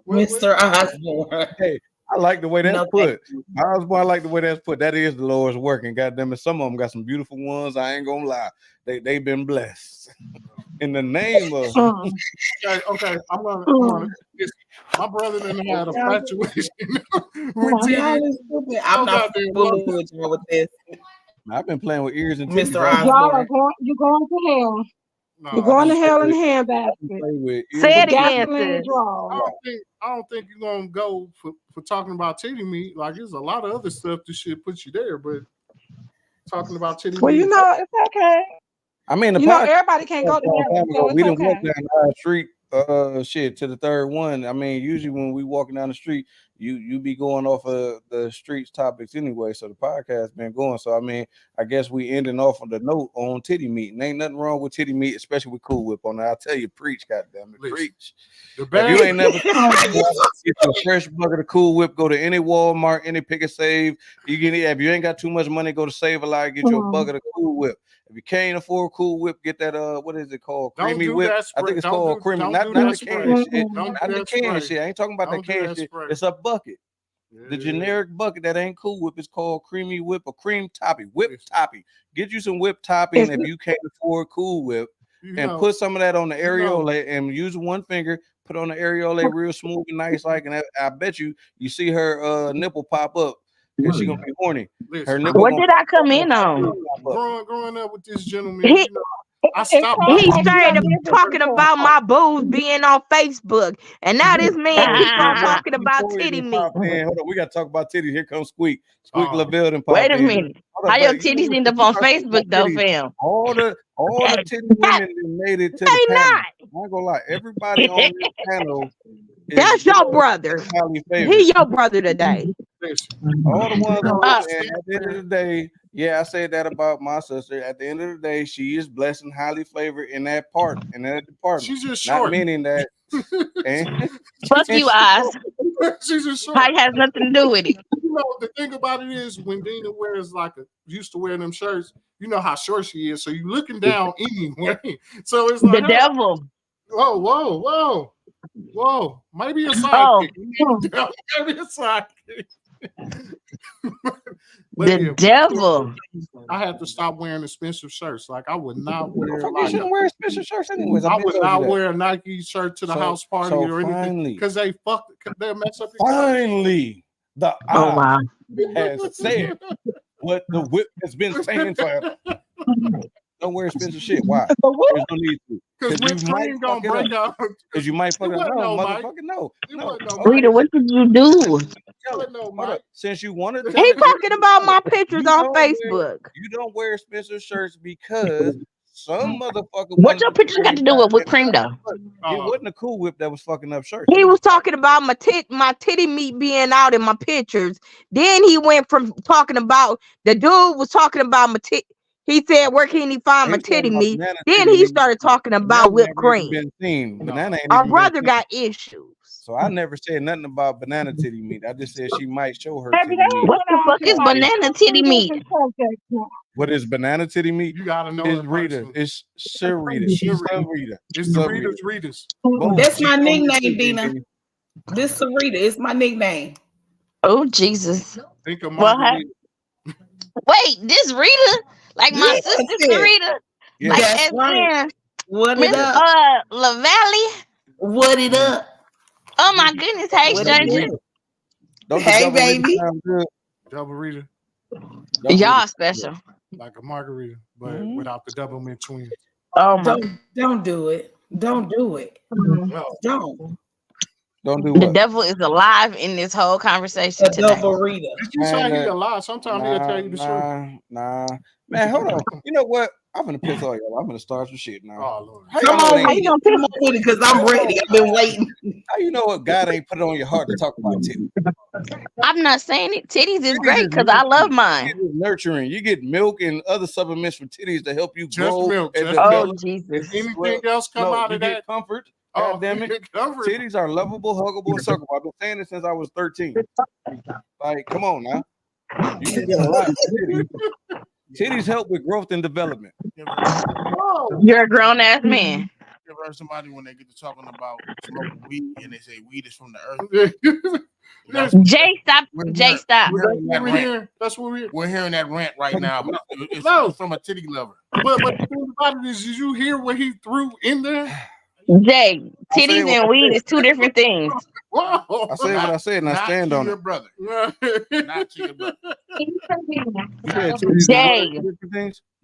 Mr. Osborne. Hey, I like the way that's put. Osborne, I like the way that's put. That is the Lord's work. And goddamn it, some of them got some beautiful ones. I ain't gonna lie. They've been blessed. In the name of okay, I'm gonna my brother didn't have a fluctuation. I'm not fooling with you with this. I've been playing with ears and Mr. Osborne. You're going to hell. No, you're going to hell in the handbasket. Say it again. I don't think you're gonna go for talking about titty meat. Like there's a lot of other stuff that should put you there, but talking about titty meat. Well, you know, it's okay. I mean, everybody can't go together. So we didn't walk down the street, to the third one. I mean, usually when we walking down the street, you be going off of the streets topics anyway. So the podcast been going. So I mean, I guess we ending off on the note on titty meat. And ain't nothing wrong with titty meat, especially with Kool Whipp on it. I'll tell you, preach, goddamn it, preach. If you ain't never get a fresh bucket of Kool Whipp, go to any Walmart, any Pick and Save. You can, if you ain't got too much money, go to Save a Lot, get you a bucket of Kool Whipp. If you can't afford Kool Whipp, get that what is it called? Creamy Whip. I think it's called creamy. Not the can shit. Not the can shit. I ain't talking about the can shit. It's a bucket. The generic bucket that ain't Kool Whipp is called Creamy Whip or Cream Toppy. Whip Toppy. Get you some Whip Toppy, and if you can't afford Kool Whipp, and put some of that on the areola and use one finger. Put on the areola real smooth and nice, like, and I bet you see her nipple pop up. And she gonna be horny. What did I come in on? Growing up with this gentleman, I stopped. He started talking about my boobs being on Facebook, and now this man keeps on talking about titty meat. Hold on, we gotta talk about titties. Here comes Squeak LaVille and wait a minute. How your titties end up on Facebook though, fam? All the titty women made it to the panel. I ain't gonna lie, everybody on this panel. That's your brother. He your brother today. All the ones at the end of the day, I said that about my sister. At the end of the day, she is blessed and highly favored in that part, in that department. She's just short. Not meaning that. Fuck you, Oz. She's just short. It has nothing to do with it. You know, the thing about it is when Dina wears used to wear them shirts, you know how short she is. So you're looking down anyway. So it's like the devil. Whoa. Maybe a sidekick. Maybe a sidekick. The devil. I had to stop wearing expensive shirts. Like I would not wear. You shouldn't wear expensive shirts anyways. I would not wear a Nike shirt to the house party or anything because they mess up your finally the wow. has said what the Whip has been saying forever. Don't wear expensive shit. Why? There's no need to. Because you might gonna break up. Because you might fuck up. No, motherfucker, no. Rita, what did you do? Since you wanted to, he talking about my pictures on Facebook. You don't wear expensive shirts because some motherfucker. What your pictures got to do with whipped cream though? It wasn't a Cool Whip that was fucking up shirts. He was talking about my titty meat being out in my pictures. Then he went from talking about the dude was talking about my titty. He said, "Where can he find my titty meat?" Then he started talking about whipped cream. Our brother got issues. So I never said nothing about banana titty meat. I just said she might show her titty meat. What the fuck is banana titty meat? What is banana titty meat? You gotta know. It's Rita. It's Sir Rita. She's Rita. It's the Rita's. That's my nickname, Dina. This is Rita. It's my nickname. Oh Jesus! Think of wait, this Rita, like my sister Rita, like that's right. What it Miss up? LaValle. What it up? Oh my goodness! Hey, stranger. Hey, baby. Double Rita. Y'all special. Like a margarita, but without the double mint twins. Oh my! Don't do it. Don't do it. Don't. Don't do The what? devil is alive in this whole conversation today. Double Rita. Did you say he alive? Sometimes he'll tell you the truth. Nah. Man, hold on. You know what? I'm gonna piss all y'all. I'm gonna start some shit now. Oh Lord. Come on with it, because I'm ready. I've been waiting. How you know what God ain't put it on your heart to talk about titties? I'm not saying it. Titties is great because I love mine. It is nurturing. You get milk and other supplements for titties to help you Just grow. milk. And Just develop. If anything else come out of that? Comfort. God damn it. Comfort. Titties are lovable, huggable, and suckable. I've been saying it since I was 13. Like, come on now. You can get a lot of titties. Titties help with growth and development. You're a grown ass man. You ever heard somebody when they get to talking about smoking weed and they say weed is from the earth? Jay, stop. Jay, stop. That's what we're hearing that rant right now. But it's from a titty lover. But the thing about it is, did you hear what he threw in there? Jay, titties and weed is two different things. Whoa. I said what I said, and I stand on your it. brother. Not to your brother. Jay,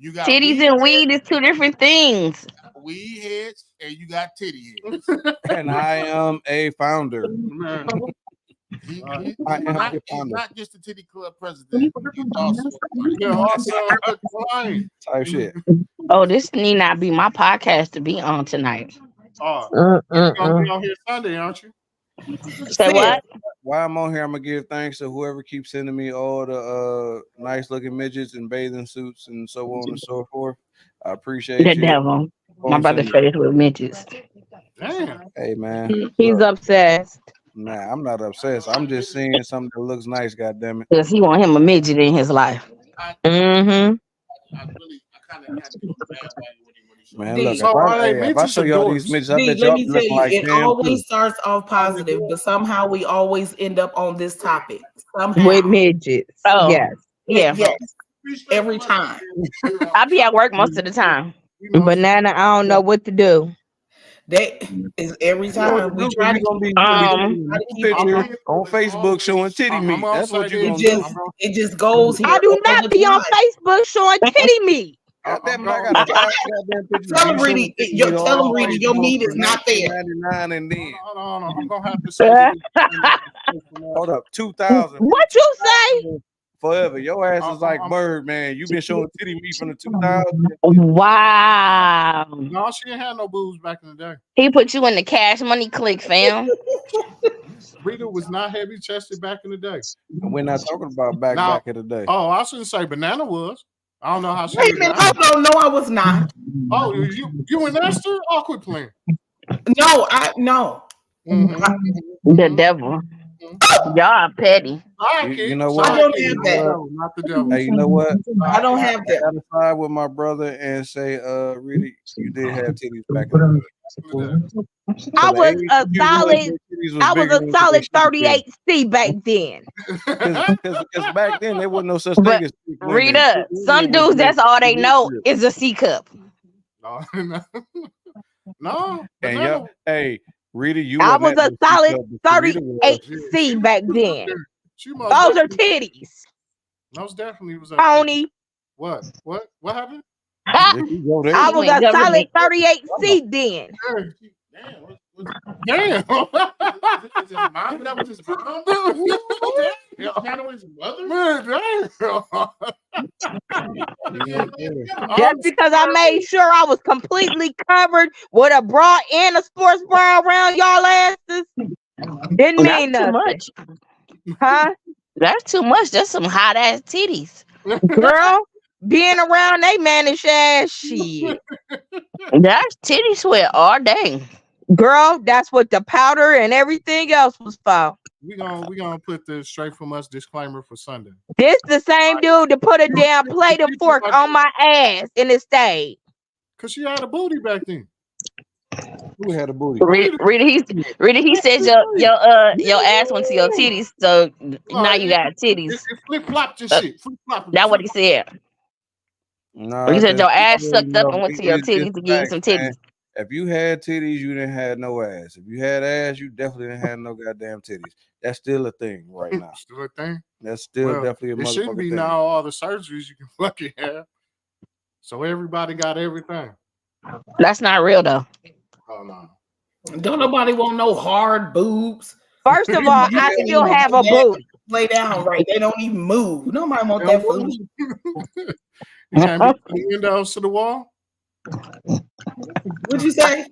You got titties and weed is two different things. Weed heads and you got titty heads. And I am a founder. He's not just the titty club president. He's also type shit. Oh, this need not be my podcast to be on tonight. You're gonna be on here Sunday, aren't you? Say what? While I'm on here, I'm gonna give thanks to whoever keeps sending me all the nice looking midgets and bathing suits and so on and so forth. I appreciate the you. devil. My brother faced with midgets. Damn. Hey man, he's obsessed. Nah, I'm not obsessed. I'm just seeing something that looks nice. God damn it. Because he want him a midget in his life. Mm-hmm. Man, look, if I show y'all these midgets, I bet y'all look like it always starts off positive, but somehow we always end up on this topic. Somehow. With midgets. Oh, yes. Yeah. Yes. Every time. I be at work most of the time. Banana, I don't know what to do. That is every time we try to keep on Facebook showing titty meat. That's what you're gonna do. It just goes here. I do not be on Facebook showing titty meat. Tell them, Reedy, your meat is not there. 99 and then. Hold on, I'm gonna have to say. Hold up, 2000. What you say? Forever. Your ass is like Bird, man. You been showing titty meat from the 2000s. Wow. No, she didn't have no boobs back in the day. He put you in the cash money clique, fam. Rita was not heavy chested back in the day. We're not talking about back in the day. Oh, I shouldn't say Banana was. I don't know how she. Wait a minute, I don't know. I was not. Oh, you and Esther? Oh, quit playing. No. Mm-hmm. The devil. Y'all petty. You know what? I don't have that. Not the devil. Hey, you know what? I don't have that. I gotta side with my brother and say, really, you did have titties back in the day. I was a solid I was a solid 38C back then. Because back then there wasn't no such thing as read up. Some dudes, that's all they know is a C cup. No. And y'all, hey, Rita, you I was a solid 38C back then. Those are titties. Most definitely was. Pony. What happened? I was a solid 38C then. Damn. Is his mom? That was his mom? His mother? Just because I made sure I was completely covered with a bra and a sports bra around y'all asses didn't mean nothing. Much. Huh? That's too much. That's some hot ass titties. Girl, being around they mannish ass shit. That's titty sweat all day. Girl, that's what the powder and everything else was for. We gonna put the straight from us disclaimer for Sunday. This the same dude to put a damn plate of fork on my ass and it stayed. Cause she had a booty back then. Who had a booty? Rita, he said your ass went to your titties, so now you got titties. It flip flopped and shit. That's what he said. No, He said your ass sucked up and went to your titties to give you some titties. Man. If you had titties, you didn't have no ass. If you had ass, you definitely didn't have no goddamn titties. That's still a thing right now. Still a thing? That's still definitely a motherfucking thing. It shouldn't be now all the surgeries you can fucking have. So everybody got everything. That's not real though. Oh no. Don't nobody want no hard boobs. First of all, I still have a booty. Lay down right. They don't even move. Nobody want that food. You can't be the windows to the wall. What'd you say?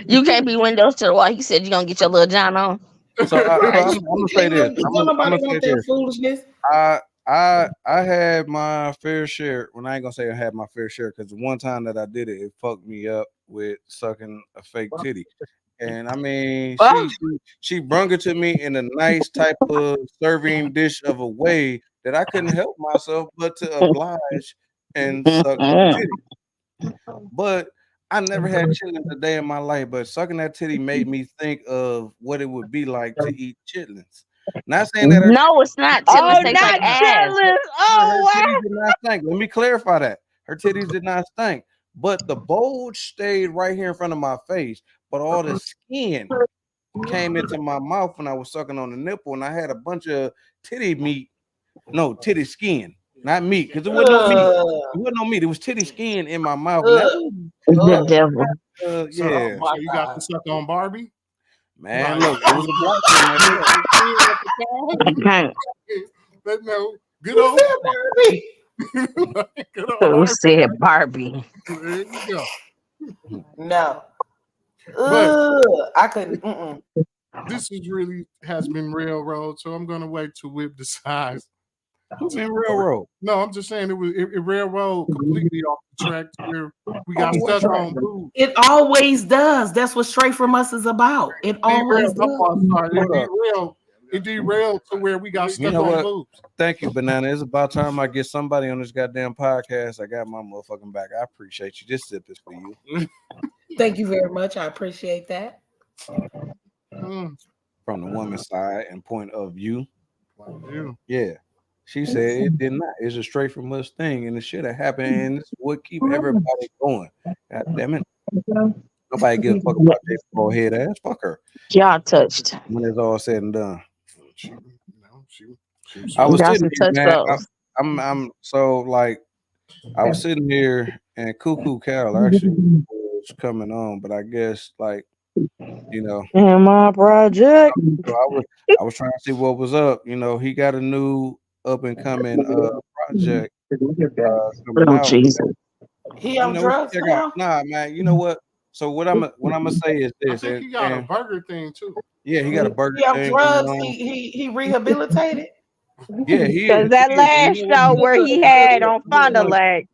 You can't be windows to the wall. He said you're gonna get your little John on. So I'm gonna say this. I'm gonna say this. Foolishness. I had my fair share. When I ain't gonna say I had my fair share, because the one time that I did it, it fucked me up with sucking a fake titty. And I mean, she brung it to me in a nice type of serving dish of a way that I couldn't help myself but to oblige and suck the titty. But I never had chitlins a day in my life, but sucking that titty made me think of what it would be like to eat chitlins. Not saying that. No, it's not. Chitlins taste like ass. Chitlins did not stink. Let me clarify that. Her titties did not stink, but the bulge stayed right here in front of my face. But all the skin came into my mouth when I was sucking on the nipple, and I had a bunch of titty meat. No, titty skin. Not meat, because it wasn't no meat. It wasn't no meat. It was titty skin in my mouth. The devil. Yeah. So you got to suck on Barbie? Man, look, it was a black But no, good old Barbie. Who said Barbie? There you go. No. I couldn't. This is really has been railroad, so I'm gonna wait till Whipp decides. Who's been railroad? No, I'm just saying it railroad completely off the track to where we got stuck on boobs. It always does. That's what Straight From Us is about. It always does. It derailed to where we got stuck on boobs. Thank you, Banana. It's about time I get somebody on this goddamn podcast. I got my motherfucking back. I appreciate you. This sip is for you. Thank you very much. I appreciate that. From the woman's side and point of view. Yeah. She said it did not. It's a Straight From Us thing, and it should have happened. And it's what keep everybody going. God damn it. Nobody gives a fuck about this bald head ass. Fuck her. Y'all touched. When it's all said and done. I was sitting here, man. I'm so like I was sitting here and Kool Cal actually was coming on, but I guess like you know in my project. So I was trying to see what was up. You know, he got a new up and coming project. Jesus. He on drugs now? Nah, man. You know what? So what I'm gonna say is this. I think he got a burger thing too. Yeah, he got a burger thing. He on drugs. He rehabilitated. Yeah, he is. Because that last show where he had on Fond du Lac.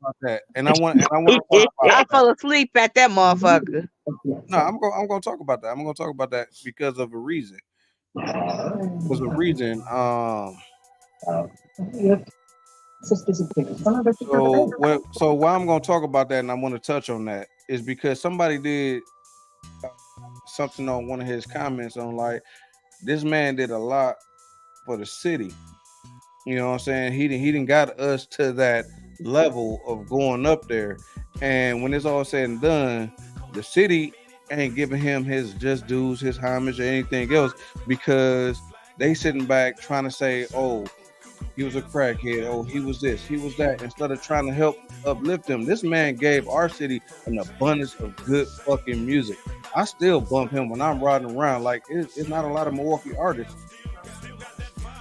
And I want to talk about I fell asleep at that motherfucker. No, I'm gonna talk about that. I'm gonna talk about that because of a reason. Was a reason. So why I'm gonna talk about that and I want to touch on that is because somebody did something on one of his comments on like this man did a lot for the city. You know what I'm saying? He didn't got us to that level of going up there. And when it's all said and done, the city ain't giving him his just dues, his homage, or anything else because they sitting back trying to say, oh, he was a crackhead, oh, he was this, he was that, instead of trying to help uplift him. This man gave our city an abundance of good fucking music. I still bump him when I'm riding around. Like, it's not a lot of Milwaukee artists.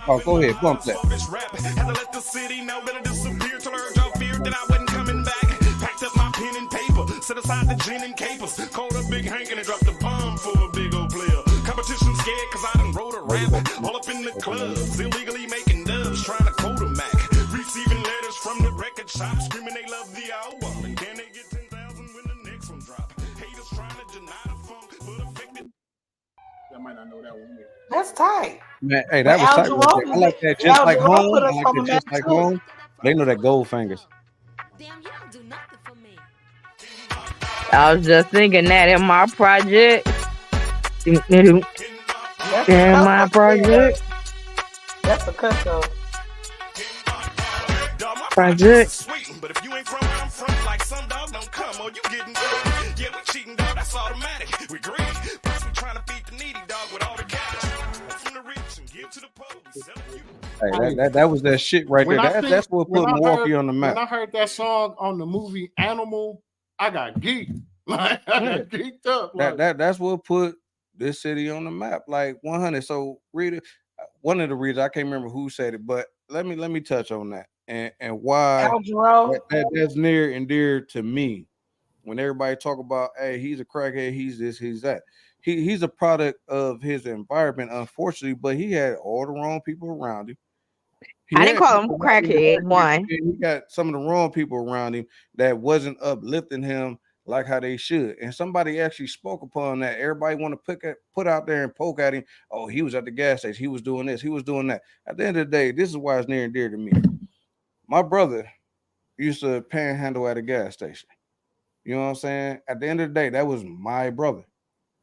Oh, go ahead, bump that. Had to let the city know that I disappeared till I heard y'all feared that I wasn't coming back. Packed up my pen and paper, set aside the gin and capers. Called up Big Hank and dropped the bomb for a big old player. Competition scared cause I done wrote a rap. All up in the clubs, illegally making dubs, trying to code a Mac. Receiving letters from the record shop, screaming they love the album. And can they get 10,000 when the next one drop? Haters trying to deny the funk, but affected. I might not know that one. That's tight. Man, hey, that was tight. Right there. I like that just like home. I like that just like home. They know that gold fingers. I was just thinking that in my project. In my project. That's a cut though. Project. But if you ain't from where I'm from, like some dog don't come or you getting yeah, we cheating dog, that's automatic. We greedy. Plus we trying to feed the needy dog with all the cash. From the rich and give to the poor. Hey, that was that shit right there. That's what put Milwaukee on the map. When I heard that song on the movie Animal, I got geeked. Like, I got geeked up. Like. That's what put this city on the map. Like 100. So Rita, one of the reasons I can't remember who said it, but let me touch on that and why that's near and dear to me. When everybody talk about, hey, he's a crackhead, he's this, he's that. He's a product of his environment, unfortunately, but he had all the wrong people around him. I didn't call him crackhead. Why? He got some of the wrong people around him that wasn't uplifting him like how they should. And somebody actually spoke upon that. Everybody want to put out there and poke at him. Oh, he was at the gas station. He was doing this. He was doing that. At the end of the day, this is why it's near and dear to me. My brother used to panhandle at a gas station. You know what I'm saying? At the end of the day, that was my brother.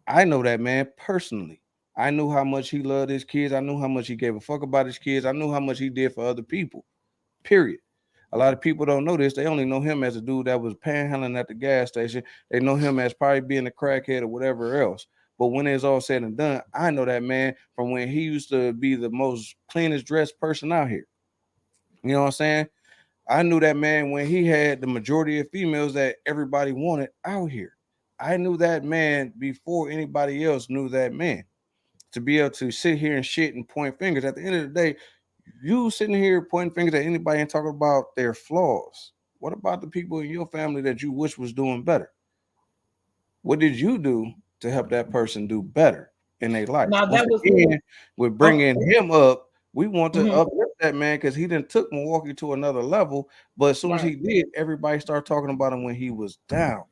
I know that man personally. I knew how much he loved his kids. I knew how much he gave a fuck about his kids. I knew how much he did for other people, period. A lot of people don't know this. They only know him as a dude that was panhandling at the gas station. They know him as probably being a crackhead or whatever else. But when it's all said and done, I know that man from when he used to be the most cleanest dressed person out here. You know what I'm saying? I knew that man when he had the majority of females that everybody wanted out here. I knew that man before anybody else knew that man. To be able to sit here and shit and point fingers. At the end of the day, you sitting here pointing fingers at anybody and talking about their flaws. What about the people in your family that you wish was doing better? What did you do to help that person do better in their life? Now that was with bringing him up. We want to uplift that man because he done took Milwaukee to another level. But as soon as he did, everybody started talking about him when he was down.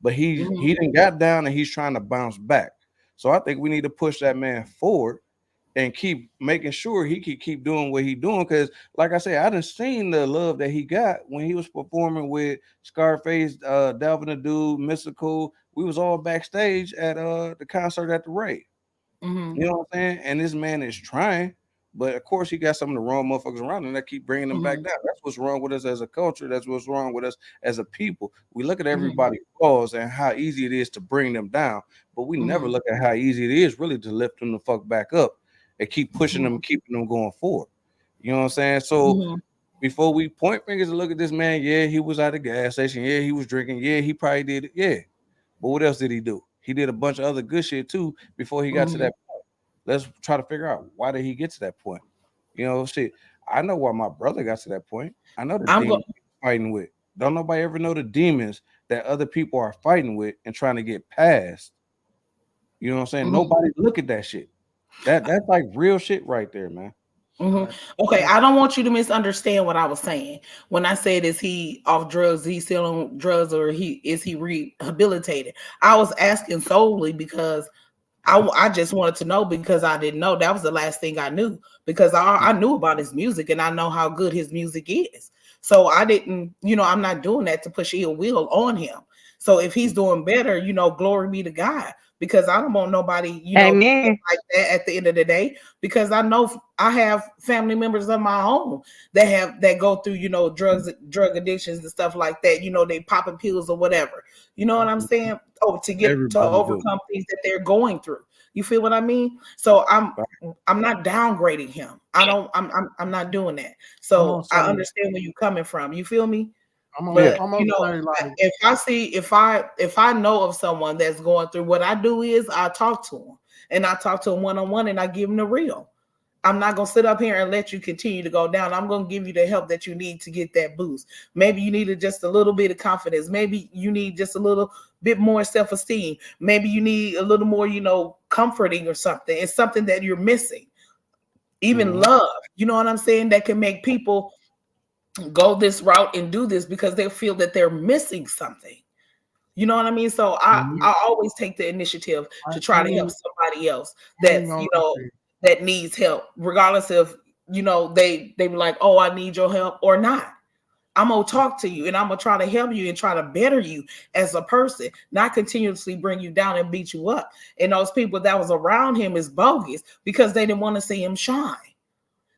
But he done got down and he's trying to bounce back. So I think we need to push that man forward and keep making sure he can keep doing what he's doing. Because, like I said, I done seen the love that he got when he was performing with Scarface, Dalvin the Dude, Mystical. We was all backstage at the concert at the Ray. You know what I'm saying? And this man is trying, but of course he got some of the wrong motherfuckers around him that keep bringing them back down. That's what's wrong with us as a culture. That's what's wrong with us as a people. We look at everybody's flaws and how easy it is to bring them down, but we never look at how easy it is really to lift them the fuck back up and keep pushing them, keeping them going forward. You know what I'm saying? So before we point fingers and look at this man, yeah, he was at the gas station. Yeah, he was drinking. Yeah, he probably did it. Yeah. But what else did he do? He did a bunch of other good shit too before he got to that point. Let's try to figure out, why did he get to that point? You know, shit. I know why my brother got to that point. I know the demons he's fighting with. Don't nobody ever know the demons that other people are fighting with and trying to get past. You know what I'm saying? Nobody look at that shit. That's like real shit right there, man. Okay, I don't want you to misunderstand what I was saying. When I said, is he off drugs, he's still on drugs, or is he rehabilitated? I was asking solely because I just wanted to know, because I didn't know. That was the last thing I knew, because I knew about his music and I know how good his music is. So I didn't, I'm not doing that to push ill will on him. So if he's doing better, you know, glory be to God. Because I don't want nobody, you know, Amen. like that at the end of the day. Because I know I have family members of my own that go through, you know, drug addictions and stuff like that. You know, they popping pills or whatever. You know what I'm saying? Oh, to overcome things that they're going through. You feel what I mean? So I'm not downgrading him. I'm not doing that. So I understand where you're coming from. You feel me? But you know, if I know of someone that's going through, what I do is I talk to them, and I talk to them one-on-one, and I give them the real. I'm not gonna sit up here and let you continue to go down. I'm gonna give you the help that you need to get that boost. Maybe you needed just a little bit of confidence. Maybe you need just a little bit more self-esteem. Maybe you need a little more, you know, comforting or something. It's something that you're missing. Even love, you know what I'm saying? That can make people go this route and do this because they feel that they're missing something. You know what I mean? So I always take the initiative to try to help somebody else that's, you know, that needs help, regardless of, you know, they be like, oh, I need your help or not. I'm gonna talk to you and I'm gonna try to help you and try to better you as a person, not continuously bring you down and beat you up. And those people that was around him is bogus because they didn't want to see him shine.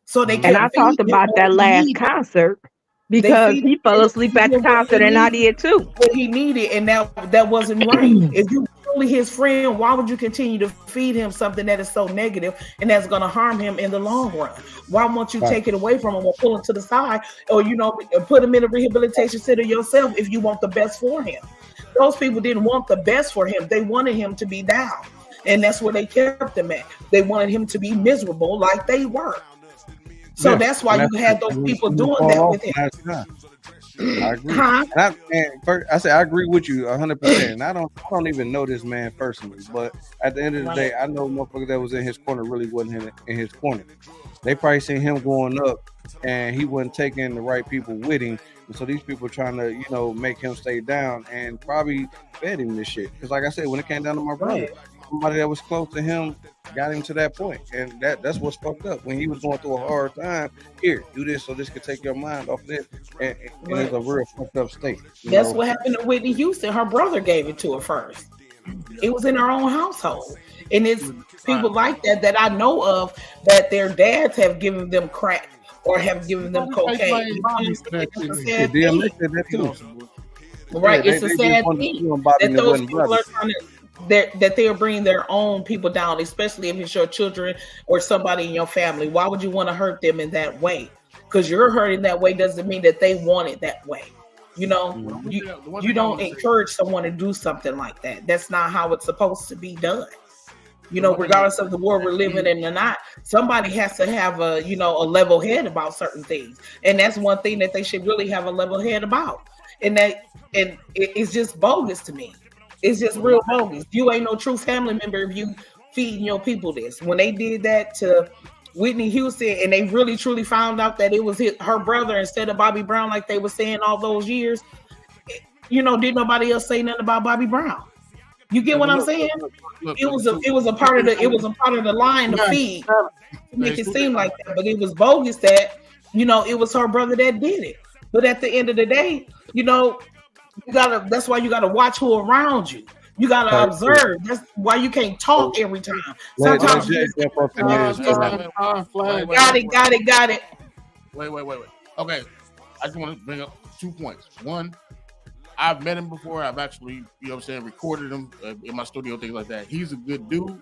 So they and I talked about that last concert because he fell asleep at the concert and I did too. What he needed, and that wasn't right. If you really his friend, why would you continue to feed him something that is so negative and that's going to harm him in the long run? Why won't you take it away from him or pull him to the side, or you know, put him in a rehabilitation center yourself if you want the best for him? Those people didn't want the best for him. They wanted him to be down, and that's where they kept him at. They wanted him to be miserable like they were. So that's why you had those people doing that with him. I agree. I say I agree with you 100%. And I don't even know this man personally, but at the end of the day, I know motherfucker that was in his corner really wasn't in his corner. They probably seen him going up, and he wasn't taking the right people with him. And so these people trying to, you know, make him stay down and probably fed him this shit. Because like I said, when it came down to my brother, somebody that was close to him got him to that point, and that's what's fucked up. When he was going through a hard time, here, do this so this could take your mind off this, and it's a real fucked up state. That's what happened to Whitney Houston. Her brother gave it to her first. It was in her own household, and it's people like that I know of that their dads have given them crack or have given them cocaine. Right, it's a sad thing that those people are trying to. That they are bringing their own people down, especially if it's your children or somebody in your family. Why would you want to hurt them in that way? Because you're hurting that way doesn't mean that they want it that way. You know, you don't encourage someone to do something like that. That's not how it's supposed to be done. You know, regardless of the world we're living in or not, somebody has to have a, you know, a level head about certain things. And that's one thing that they should really have a level head about. And it's just bogus to me. It's just real bogus. You ain't no true family member if you feeding your people this. When they did that to Whitney Houston and they really truly found out that it was her brother instead of Bobby Brown, like they were saying all those years, you know, did nobody else say nothing about Bobby Brown? You get what I'm saying? It was a part of the line to feed to make it seem like that, but it was bogus that, you know, it was her brother that did it. But at the end of the day, you know, that's why you gotta watch who around you. You gotta observe. That's why you can't talk every time. Sometimes you just got it. Wait. Okay, I just want to bring up 2 points. One, I've met him before. I've actually, you know what I'm saying, recorded him in my studio, things like that. He's a good dude,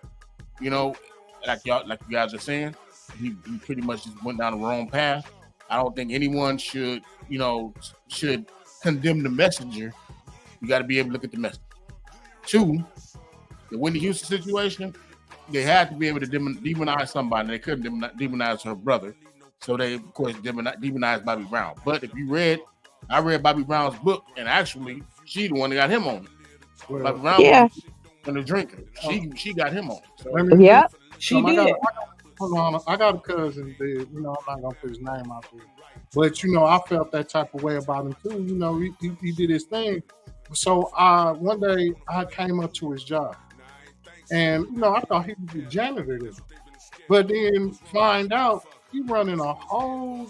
you know, like you guys are saying. He pretty much just went down the wrong path. I don't think anyone should condemn the messenger. You got to be able to look at the message. 2, the Whitney Houston situation, they had to be able to demonize somebody. They couldn't demonize her brother, so they of course demonized Bobby Brown. But if I read Bobby Brown's book, and actually she the one that got him on it. Bobby Brown and the drinker, she got him on it. So. She did. Hold on, I got a cousin that, you know, I'm not gonna put his name out there, but you know, I felt that type of way about him too. You know, he did his thing. So one day I came up to his job, and you know, I thought he was the janitor there, but then find out he running a whole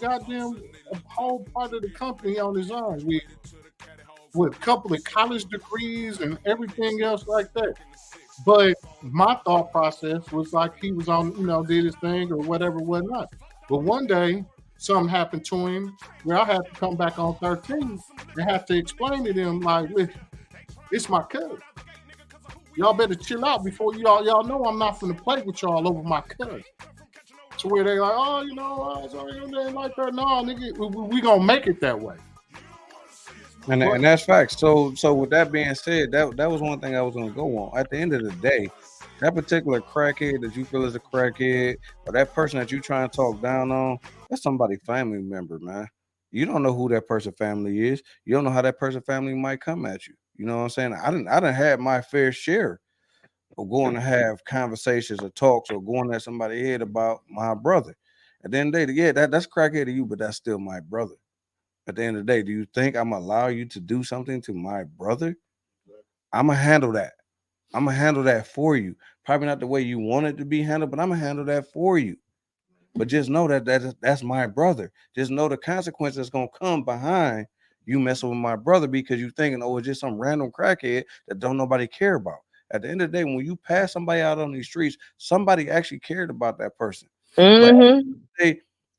part of the company on his own with with a couple of college degrees and everything else like that. But my thought process was like he was on, did his thing or whatnot. But one day, something happened to him where I had to come back on 13 and have to explain to them, like, listen, it's my cousin. Y'all better chill out before y'all know I'm not finna play with y'all over my cousin. To where they like, oh, sorry, they ain't like that. No, nigga, we gonna make it that way. And that's facts. So with that being said, that was one thing I was gonna go on. At the end of the day, that particular crackhead that you feel is a crackhead, or that person that you try and talk down on, that's somebody's family member, man. You don't know who that person family is. You don't know how that person family might come at you. You know what I'm saying? I didn't have my fair share of going to have conversations or talks or going at somebody's head about my brother. At the end of the day, yeah, that's crackhead to you, but that's still my brother. At the end of the day, do you think I'm gonna allow you to do something to my brother? I'm gonna handle that. I'm gonna handle that for you. Probably not the way you want it to be handled, but I'm gonna handle that for you. But just know that's my brother. Just know the consequences that's gonna come behind you messing with my brother because you thinking, oh, it's just some random crackhead that don't nobody care about. At the end of the day, when you pass somebody out on these streets, somebody actually cared about that person. But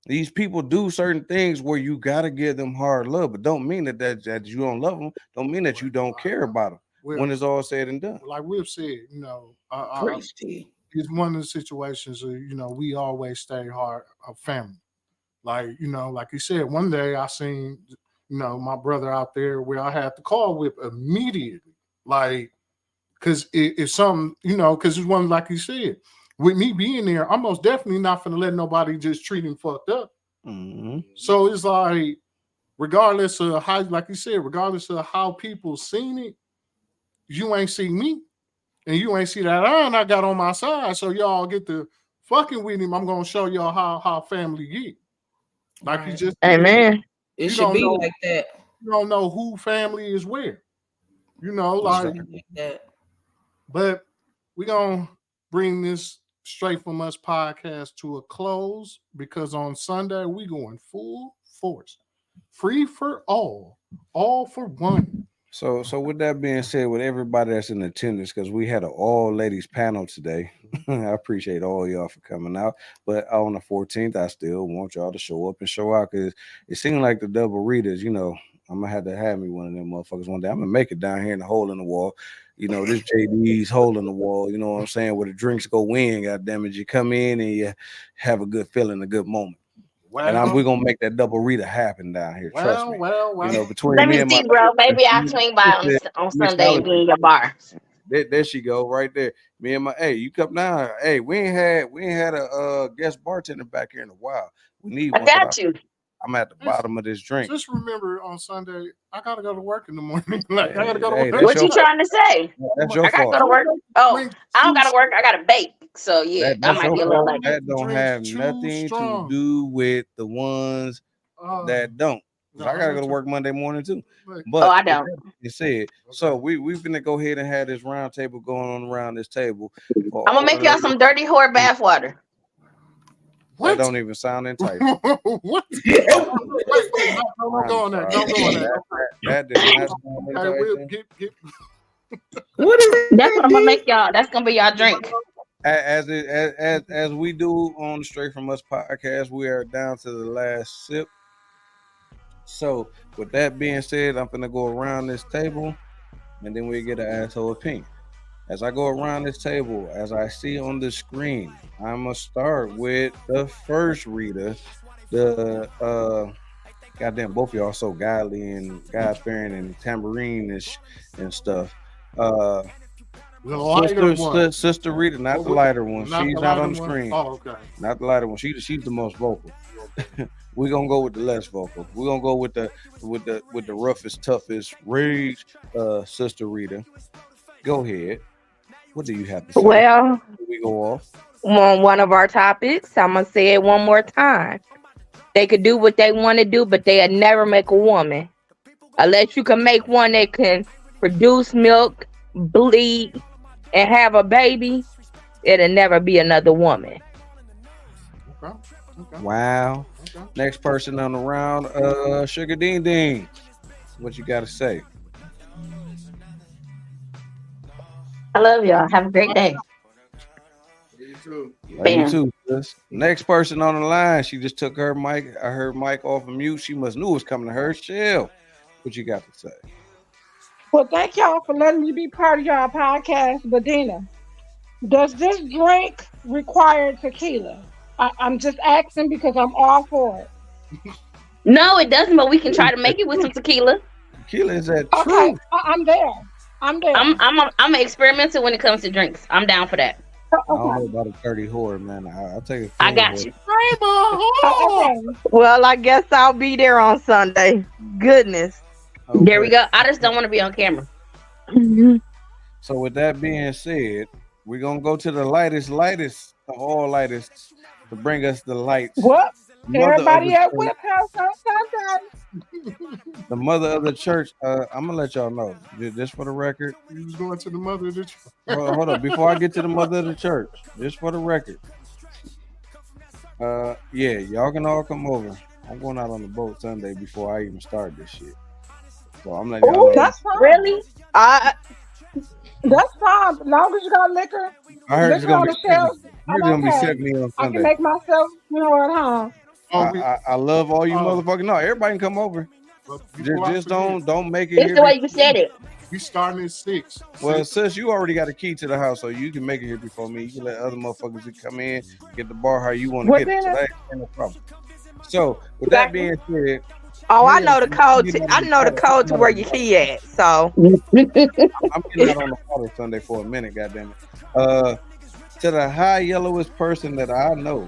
these people do certain things where you gotta give them hard love, but don't mean that you don't love them. Don't mean that you don't care about them when it's all said and done. Like Whipp said, it's one of the situations we always stay hard a family. Like like you said, one day I seen my brother out there where I had to call Whipp immediately, like because if something because it's one like you said. With me being there, I'm most definitely not going to let nobody just treat him fucked up. So it's like, regardless of how, like you said, regardless of how people seen it, you ain't see me, and you ain't see that iron I got on my side. So y'all get to fucking with him. I'm gonna show y'all how family get. Like you just, amen. It should be like that. You don't know who family is where. Like that. But we gonna bring this Straight From Us podcast to a close because on Sunday we going full force, free for all for one. So with that being said, with everybody that's in attendance, because we had an all ladies panel today, I appreciate all y'all for coming out. But on the 14th, I still want y'all to show up and show out because it seemed like the double readers, I'm gonna have to have me one of them motherfuckers one day. I'm gonna make it down here in the hole in the wall. This JD's hole in the wall, you know what I'm saying, where the drinks go in, goddamn it. You come in and you have a good feeling, a good moment. And we're gonna make that double reader happen down here. Trust me. Between let me me and see, my bro. Maybe I'll swing by on Sunday and be in your bar. There she go, right there. Me and you come down. Hey, we ain't had a guest bartender back here in a while. We need one. I got you. I'm at the bottom of this drink. Just remember on Sunday, I gotta go to work in the morning. Like I gotta go to work. What you trying to say? That's your I gotta fault. go to work. Oh, I don't gotta work. I gotta bake. So yeah, I might be a little late. That don't have nothing to do with the ones that don't. I gotta go to work Monday morning too. But I don't. You said so. We're gonna go ahead and have this round table going on around this table. I'm gonna make y'all some dirty whore bath water. That don't even sound enticing. What? Wait, don't go on that. Don't go on that. That did not sound enticing. What is it? That's what I'm gonna make y'all. That's gonna be y'all drink. As we do on the Straight From Us podcast, we are down to the last sip. So with that being said, I'm gonna go around this table, and then we get an asshole opinion. As I go around this table, as I see on the screen, I'm gonna start with the first reader. Goddamn, both of y'all so godly and God-fearing and tambourine-ish and stuff. Sister Rita, not the lighter one. She's not on the screen. Oh, okay. Not the lighter one. She's the most vocal. We're gonna go with the less vocal. We're gonna go with the roughest, toughest rage, Sister Rita. Go ahead. What do you have to say? Well, we go off on one of our topics. I'm gonna say it one more time. They could do what they want to do, but they'll never make a woman. Unless you can make one that can produce milk, bleed, and have a baby, it'll never be another woman. Okay. Wow. Okay. Next person on the round, Sugar Ding Ding. What you got to say? I love y'all. Have a great day. You too. Love you too, sis. Next person on the line, she just took her mic. I heard mic off of mute. She must knew it was coming to her. Shell, what you got to say? Well, thank y'all for letting me be part of y'all podcast. But Dina, does this drink require tequila? I'm just asking because I'm all for it. No, it doesn't, but we can try to make it with some tequila. Tequila is that Okay, I'm there. I'm there. I'm an experimental when it comes to drinks. I'm down for that. I don't know about a dirty whore, man. I'll take it. I got you. Well, I guess I'll be there on Sunday. Goodness. Okay. There we go. I just don't want to be on camera. So with that being said, we're gonna go to the lightest of all lightest to bring us the lights. What? Mother Everybody of at the Whipp House on Sunday. The mother of the church. I'm gonna let y'all know. Just for the record. You was going to the mother of the church. Hold on. Before I get to the mother of the church, just for the record. Yeah, y'all can all come over. I'm going out on the boat Sunday before I even start this shit. So I'm letting y'all know. That's fine. Really? That's fine. As long as you got liquor. I heard it's gonna be 70. I'm Gonna be okay. 70 on I Sunday. can make myself, at home. I love all you motherfuckers. No, everybody can come over. Just don't make it. It's the way you said it. We starting at 6. Well, sis, you already got a key to the house, so you can make it here before me. You can let other motherfuckers come in, get the bar how you want to get it. So that ain't no problem. So with that being said, I know the code. I know the code to where your key at. So I'm getting out on the water Sunday for a minute. Goddamn it. To the high yellowest person that I know,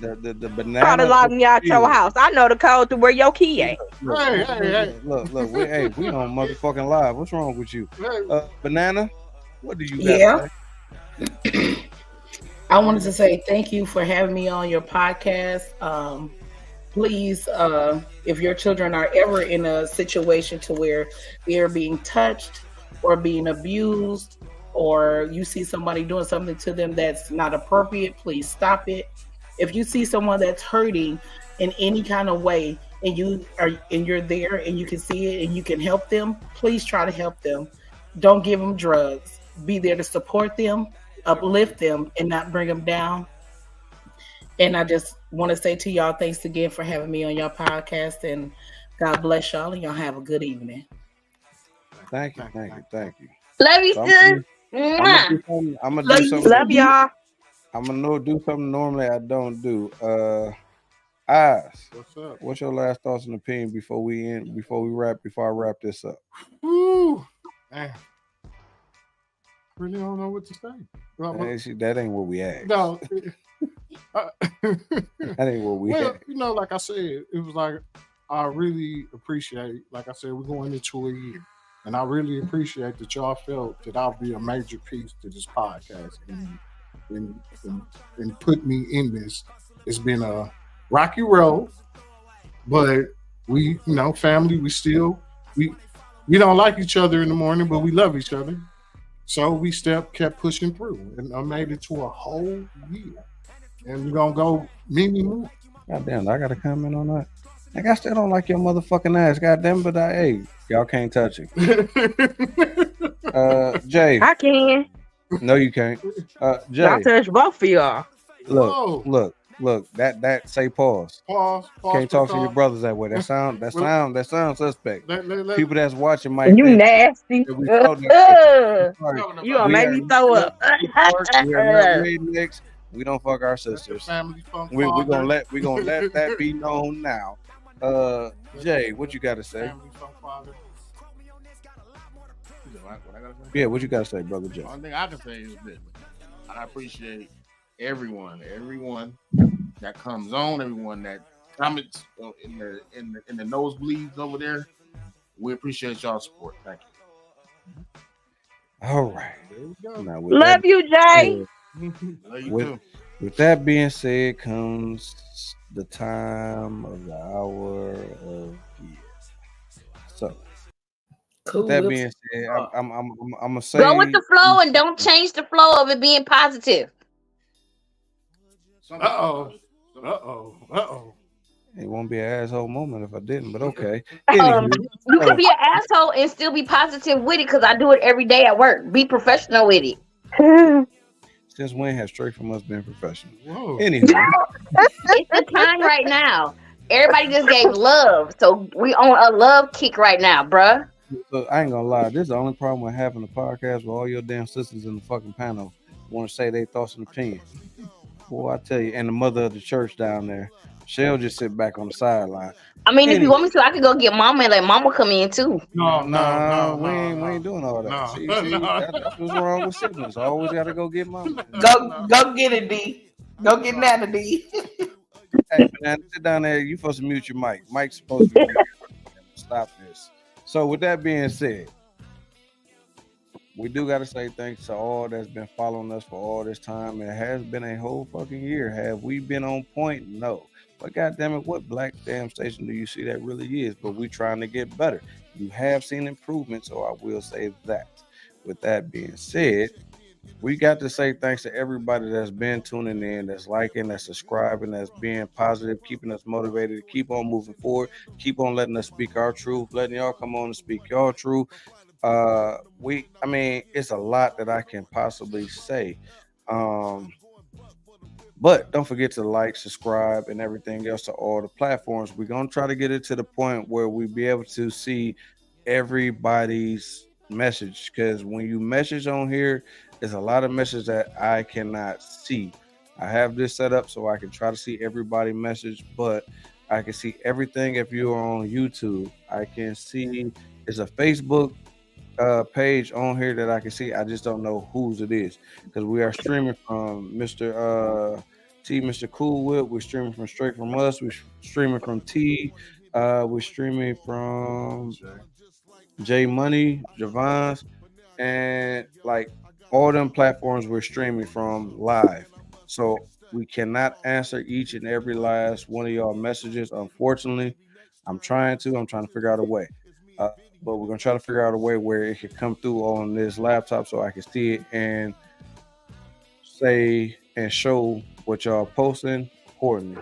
the banana. try to lock me out your house. I know the code to where your key at. Look, we on motherfucking live. What's wrong with you? Banana, what do you got? Yeah. I wanted to say thank you for having me on your podcast. Please, if your children are ever in a situation to where they're being touched or being abused, or you see somebody doing something to them that's not appropriate, please stop it. If you see someone that's hurting in any kind of way and you're there and you can see it and you can help them, please try to help them. Don't give them drugs. Be there to support them, uplift them, and not bring them down. And I just want to say to y'all, thanks again for having me on your podcast, and God bless y'all, and y'all have a good evening. Thank you. Love you, sis. I'm gonna do something. Love y'all. I'm gonna do something normally I don't do. Eyes. What's up? What's your last thoughts and opinion before I wrap this up? Ooh, man. Really don't know what to say. See, that ain't what we asked. No. That ain't what we asked. Like I said, it was like I really appreciate, like I said, we're going into a year. And I really appreciate that y'all felt that I'll be a major piece to this podcast and put me in this. It's been a rocky road, but we, family, we don't like each other in the morning, but we love each other. So we kept pushing through, and I made it to a whole year. And we're going to go many more. Goddamn, I got to comment on that. Like, I still don't like your motherfucking ass, goddamn, but hey, y'all can't touch it. Jay. I can. No, you can't. Jay. I'll touch both of y'all. Look. That say pause. Pause. Can't talk to your brothers that way. That sound suspect. People that's watching might. You nasty. You gonna make me throw up. We don't fuck our sisters. We're gonna let that be known now. Jay, what you gotta say? Yeah, what you gotta say, brother Jay? One thing I can say is that I appreciate everyone that comes on, everyone that comments in the nosebleeds over there. We appreciate y'all's support. Thank you. All right. Love you, Jay. With that being said, comes the time of the hour of year. So, Cool. With that being said, I'm gonna say go with the flow and don't change the flow of it being positive. It won't be an asshole moment if I didn't, but okay. You Anywho, can be an asshole and still be positive with it because I do it every day at work. Be professional with it. since when has straight from us been professional? Whoa. Anywho, It's the time right now. Everybody just gave love, so we on a love kick right now, bruh. so I ain't gonna lie. This is the only problem with having a podcast with all your damn sisters in the fucking panel want to say their thoughts and opinions. Boy, I tell you, and the mother of the church down there, she'll just sit back on the sideline. I mean, if you Anyway, want me to, I could go get mama and let mama come in too. No, we ain't doing all that. No. See, that's what's wrong with siblings. Always got to go get mama. Go get it, D. Go get Nana, D. Hey, man, sit down there. You supposed to mute your mic. Mike's supposed to be muted. Stop this. So, with that being said, we do got to say thanks to all that's been following us for all this time. It has been a whole fucking year. Have we been on point? No. But goddamn it, what black damn station do you see that really is? But we trying to get better. You have seen improvement, so I will say that. With that being said, we got to say thanks to everybody that's been tuning in, that's liking, that's subscribing, that's being positive, keeping us motivated to keep on moving forward, keep on letting us speak our truth, letting y'all come on and speak your truth. I mean, it's a lot that I can possibly say. But don't forget to like, subscribe, and everything else to all the platforms. We're gonna try to get it to the point where we be able to see everybody's message, because when you message on here, there's a lot of messages that I cannot see. I have this set up so I can try to see everybody message, but I can see everything if you're on YouTube. I can see there's a Facebook page on here that I can see. I just don't know whose it is, because we are streaming from Mr. Kool Whipp. We're streaming from Straight From Us. We're streaming from T. We're streaming from J Money, Javon's, and like all them platforms we're streaming from live. So we cannot answer each and every last one of y'all messages. Unfortunately, I'm trying to figure out a way. But we're gonna try to figure out a way where it can come through on this laptop so I can see it and say and show what y'all posting accordingly.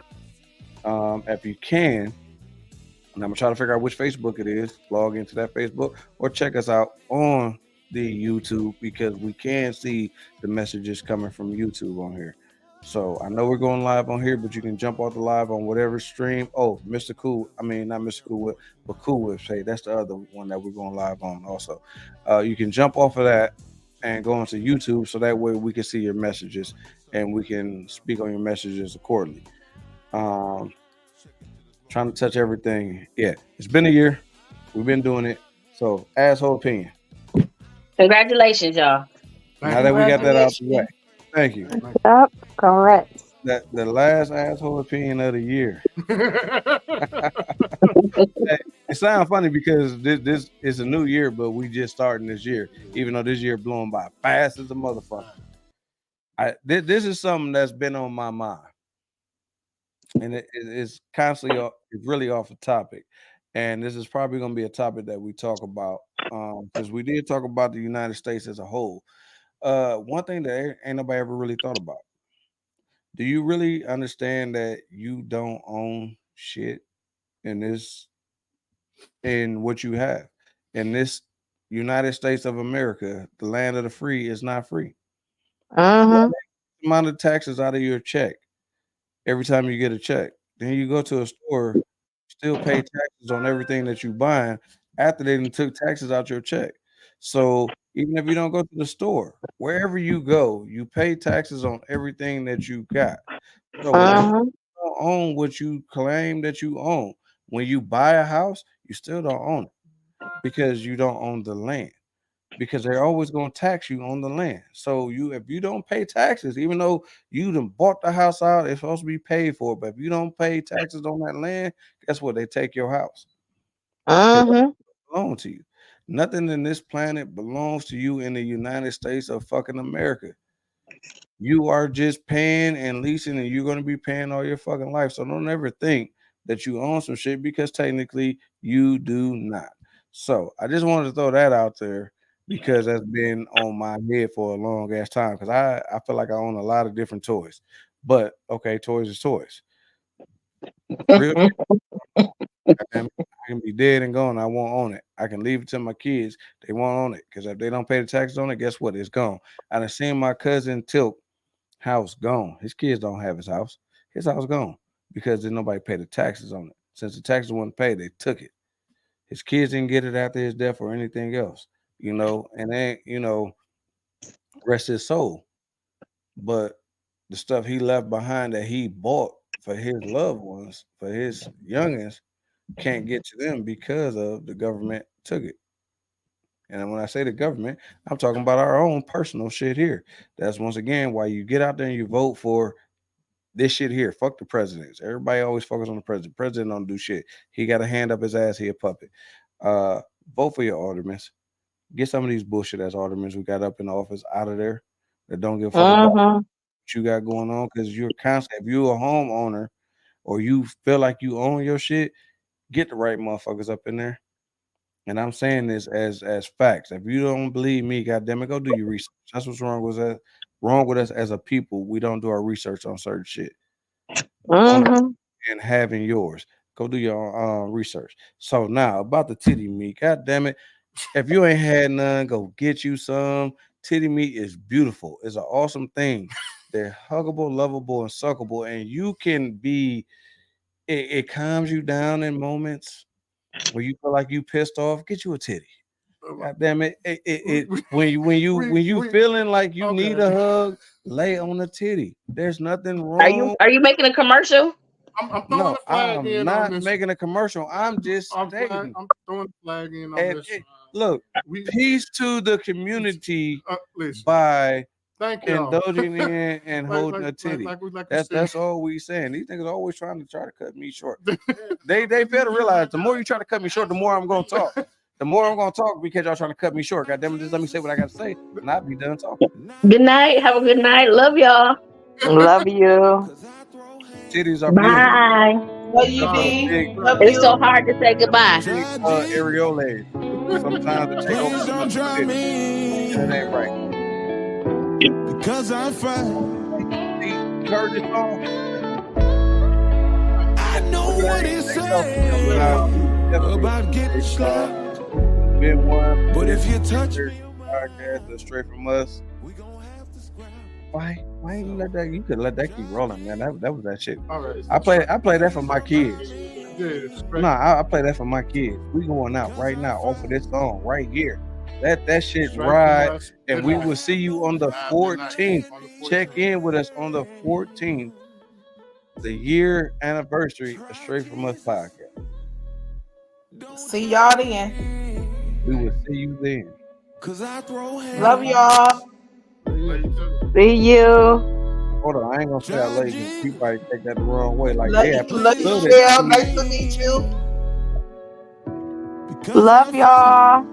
If you can, and I'm gonna try to figure out which Facebook it is, log into that Facebook or check us out on the YouTube, because we can see the messages coming from YouTube on here. So I know we're going live on here, but you can jump off the live on whatever stream. Oh, Mr. Kool, I mean not Mr. Kool, but Kool Whip. Say that's the other one that we're going live on also. You can jump off of that and go into YouTube, so that way we can see your messages and we can speak on your messages accordingly. Trying to touch everything. Yeah, it's been a year. We've been doing it. So, asshole opinion. Congratulations, y'all. Now that we got that out the way. Thank you. Yep, correct. That the last asshole opinion of the year. It sounds funny because this is a new year, but we just starting this year, even though this year blowing by fast as a motherfucker. This is something that's been on my mind, and it's constantly it's really off a topic, and this is probably going to be a topic that we talk about because we did talk about the United States as a whole. One thing that ain't nobody ever really thought about: do you really understand that you don't own shit in what you have in this United States of America? The land of the free is not free. Uh-huh. Amount of taxes out of your check every time you get a check. Then you go to a store, still pay taxes on everything that you buying after they took taxes out your check. So even if you don't go to the store, wherever you go, you pay taxes on everything that you got. So you don't own what you claim that you own. When you buy a house, you still don't own it because you don't own the land. Because they're always going to tax you on the land. So if you don't pay taxes, even though you done bought the house out, it's supposed to be paid for. But if you don't pay taxes on that land, guess what? They take your house. It belongs to you. Nothing in this planet belongs to you in the United States of fucking America. You are just paying and leasing, and you're going to be paying all your fucking life. So don't ever think that you own some shit, because technically you do not. So I just wanted to throw that out there, because that's been on my head for a long ass time, because I feel like I own a lot of different toys. But okay, toys is toys. Real shit. I can be dead and gone. I won't own it. I can leave it to my kids. They won't own it because if they don't pay the taxes on it, guess what? It's gone. I done seen my cousin Tilk house gone. His kids don't have his house. His house gone because did nobody pay the taxes on it. Since the taxes weren't paid, they took it. His kids didn't get it after his death or anything else, and then, rest his soul. But the stuff he left behind that he bought for his loved ones, for his youngins, can't get to them because of the government took it. And when I say the government, I'm talking about our own personal shit here. That's once again why you get out there and you vote for this shit here. Fuck the presidents. Everybody always focus on the president. President don't do shit. He got a hand up his ass. He a puppet. Vote for your aldermen. Get some of these bullshit ass aldermen we got up in the office out of there that don't give a fuck about what you got going on. Because you're constantly, if you're a homeowner or you feel like you own your shit, get the right motherfuckers up in there. And I'm saying this as facts. If you don't believe me, goddamn it, go do your research. That's what's wrong with us. Wrong with us as a people. We don't do our research on certain shit. And having yours. Go do your research. So now about the titty meat. God damn it. If you ain't had none, go get you some. Titty meat is beautiful. It's an awesome thing. They're huggable, lovable, and suckable. And you can be, it calms you down in moments when you feel like you pissed off. Get you a titty. God damn it. When you feeling like you need a hug, lay on the titty. There's nothing wrong. Are you making a commercial? I'm not making a commercial. I'm just stating. I'm throwing the flag in on this. Look, peace to the community by indulging in and holding a titty. That's all we saying. These niggas always trying to cut me short. They fail to realize the more you try to cut me short, the more I'm gonna talk. The more I'm gonna talk because y'all trying to cut me short. God damn it, just let me say what I gotta say and I'll be done talking. Good night. Have a good night. Love y'all. Love you. Titties are bye. Love you, D. It's so hard to say goodbye. Areolas. Sometimes it take over some titties. That ain't right. Because I'm fine. You heard this song? I know what it's saying about getting slapped. Been one. But if you touch me, podcast, the Straight from Us. Why you let that? You could let that keep rolling, man. That was that shit. All right. I play that for my kids. Yeah, I play that for my kids. We going out right now off of this song right here. That shit ride, and we will see you on the 14th. Check in with us on the 14th, the year anniversary of Straight from Us podcast. See y'all then. We will see you then. Love y'all. See you. Hold on, I ain't gonna say I love you. People might take that the wrong way. Like, love you, Michelle. Nice to meet you. Love y'all.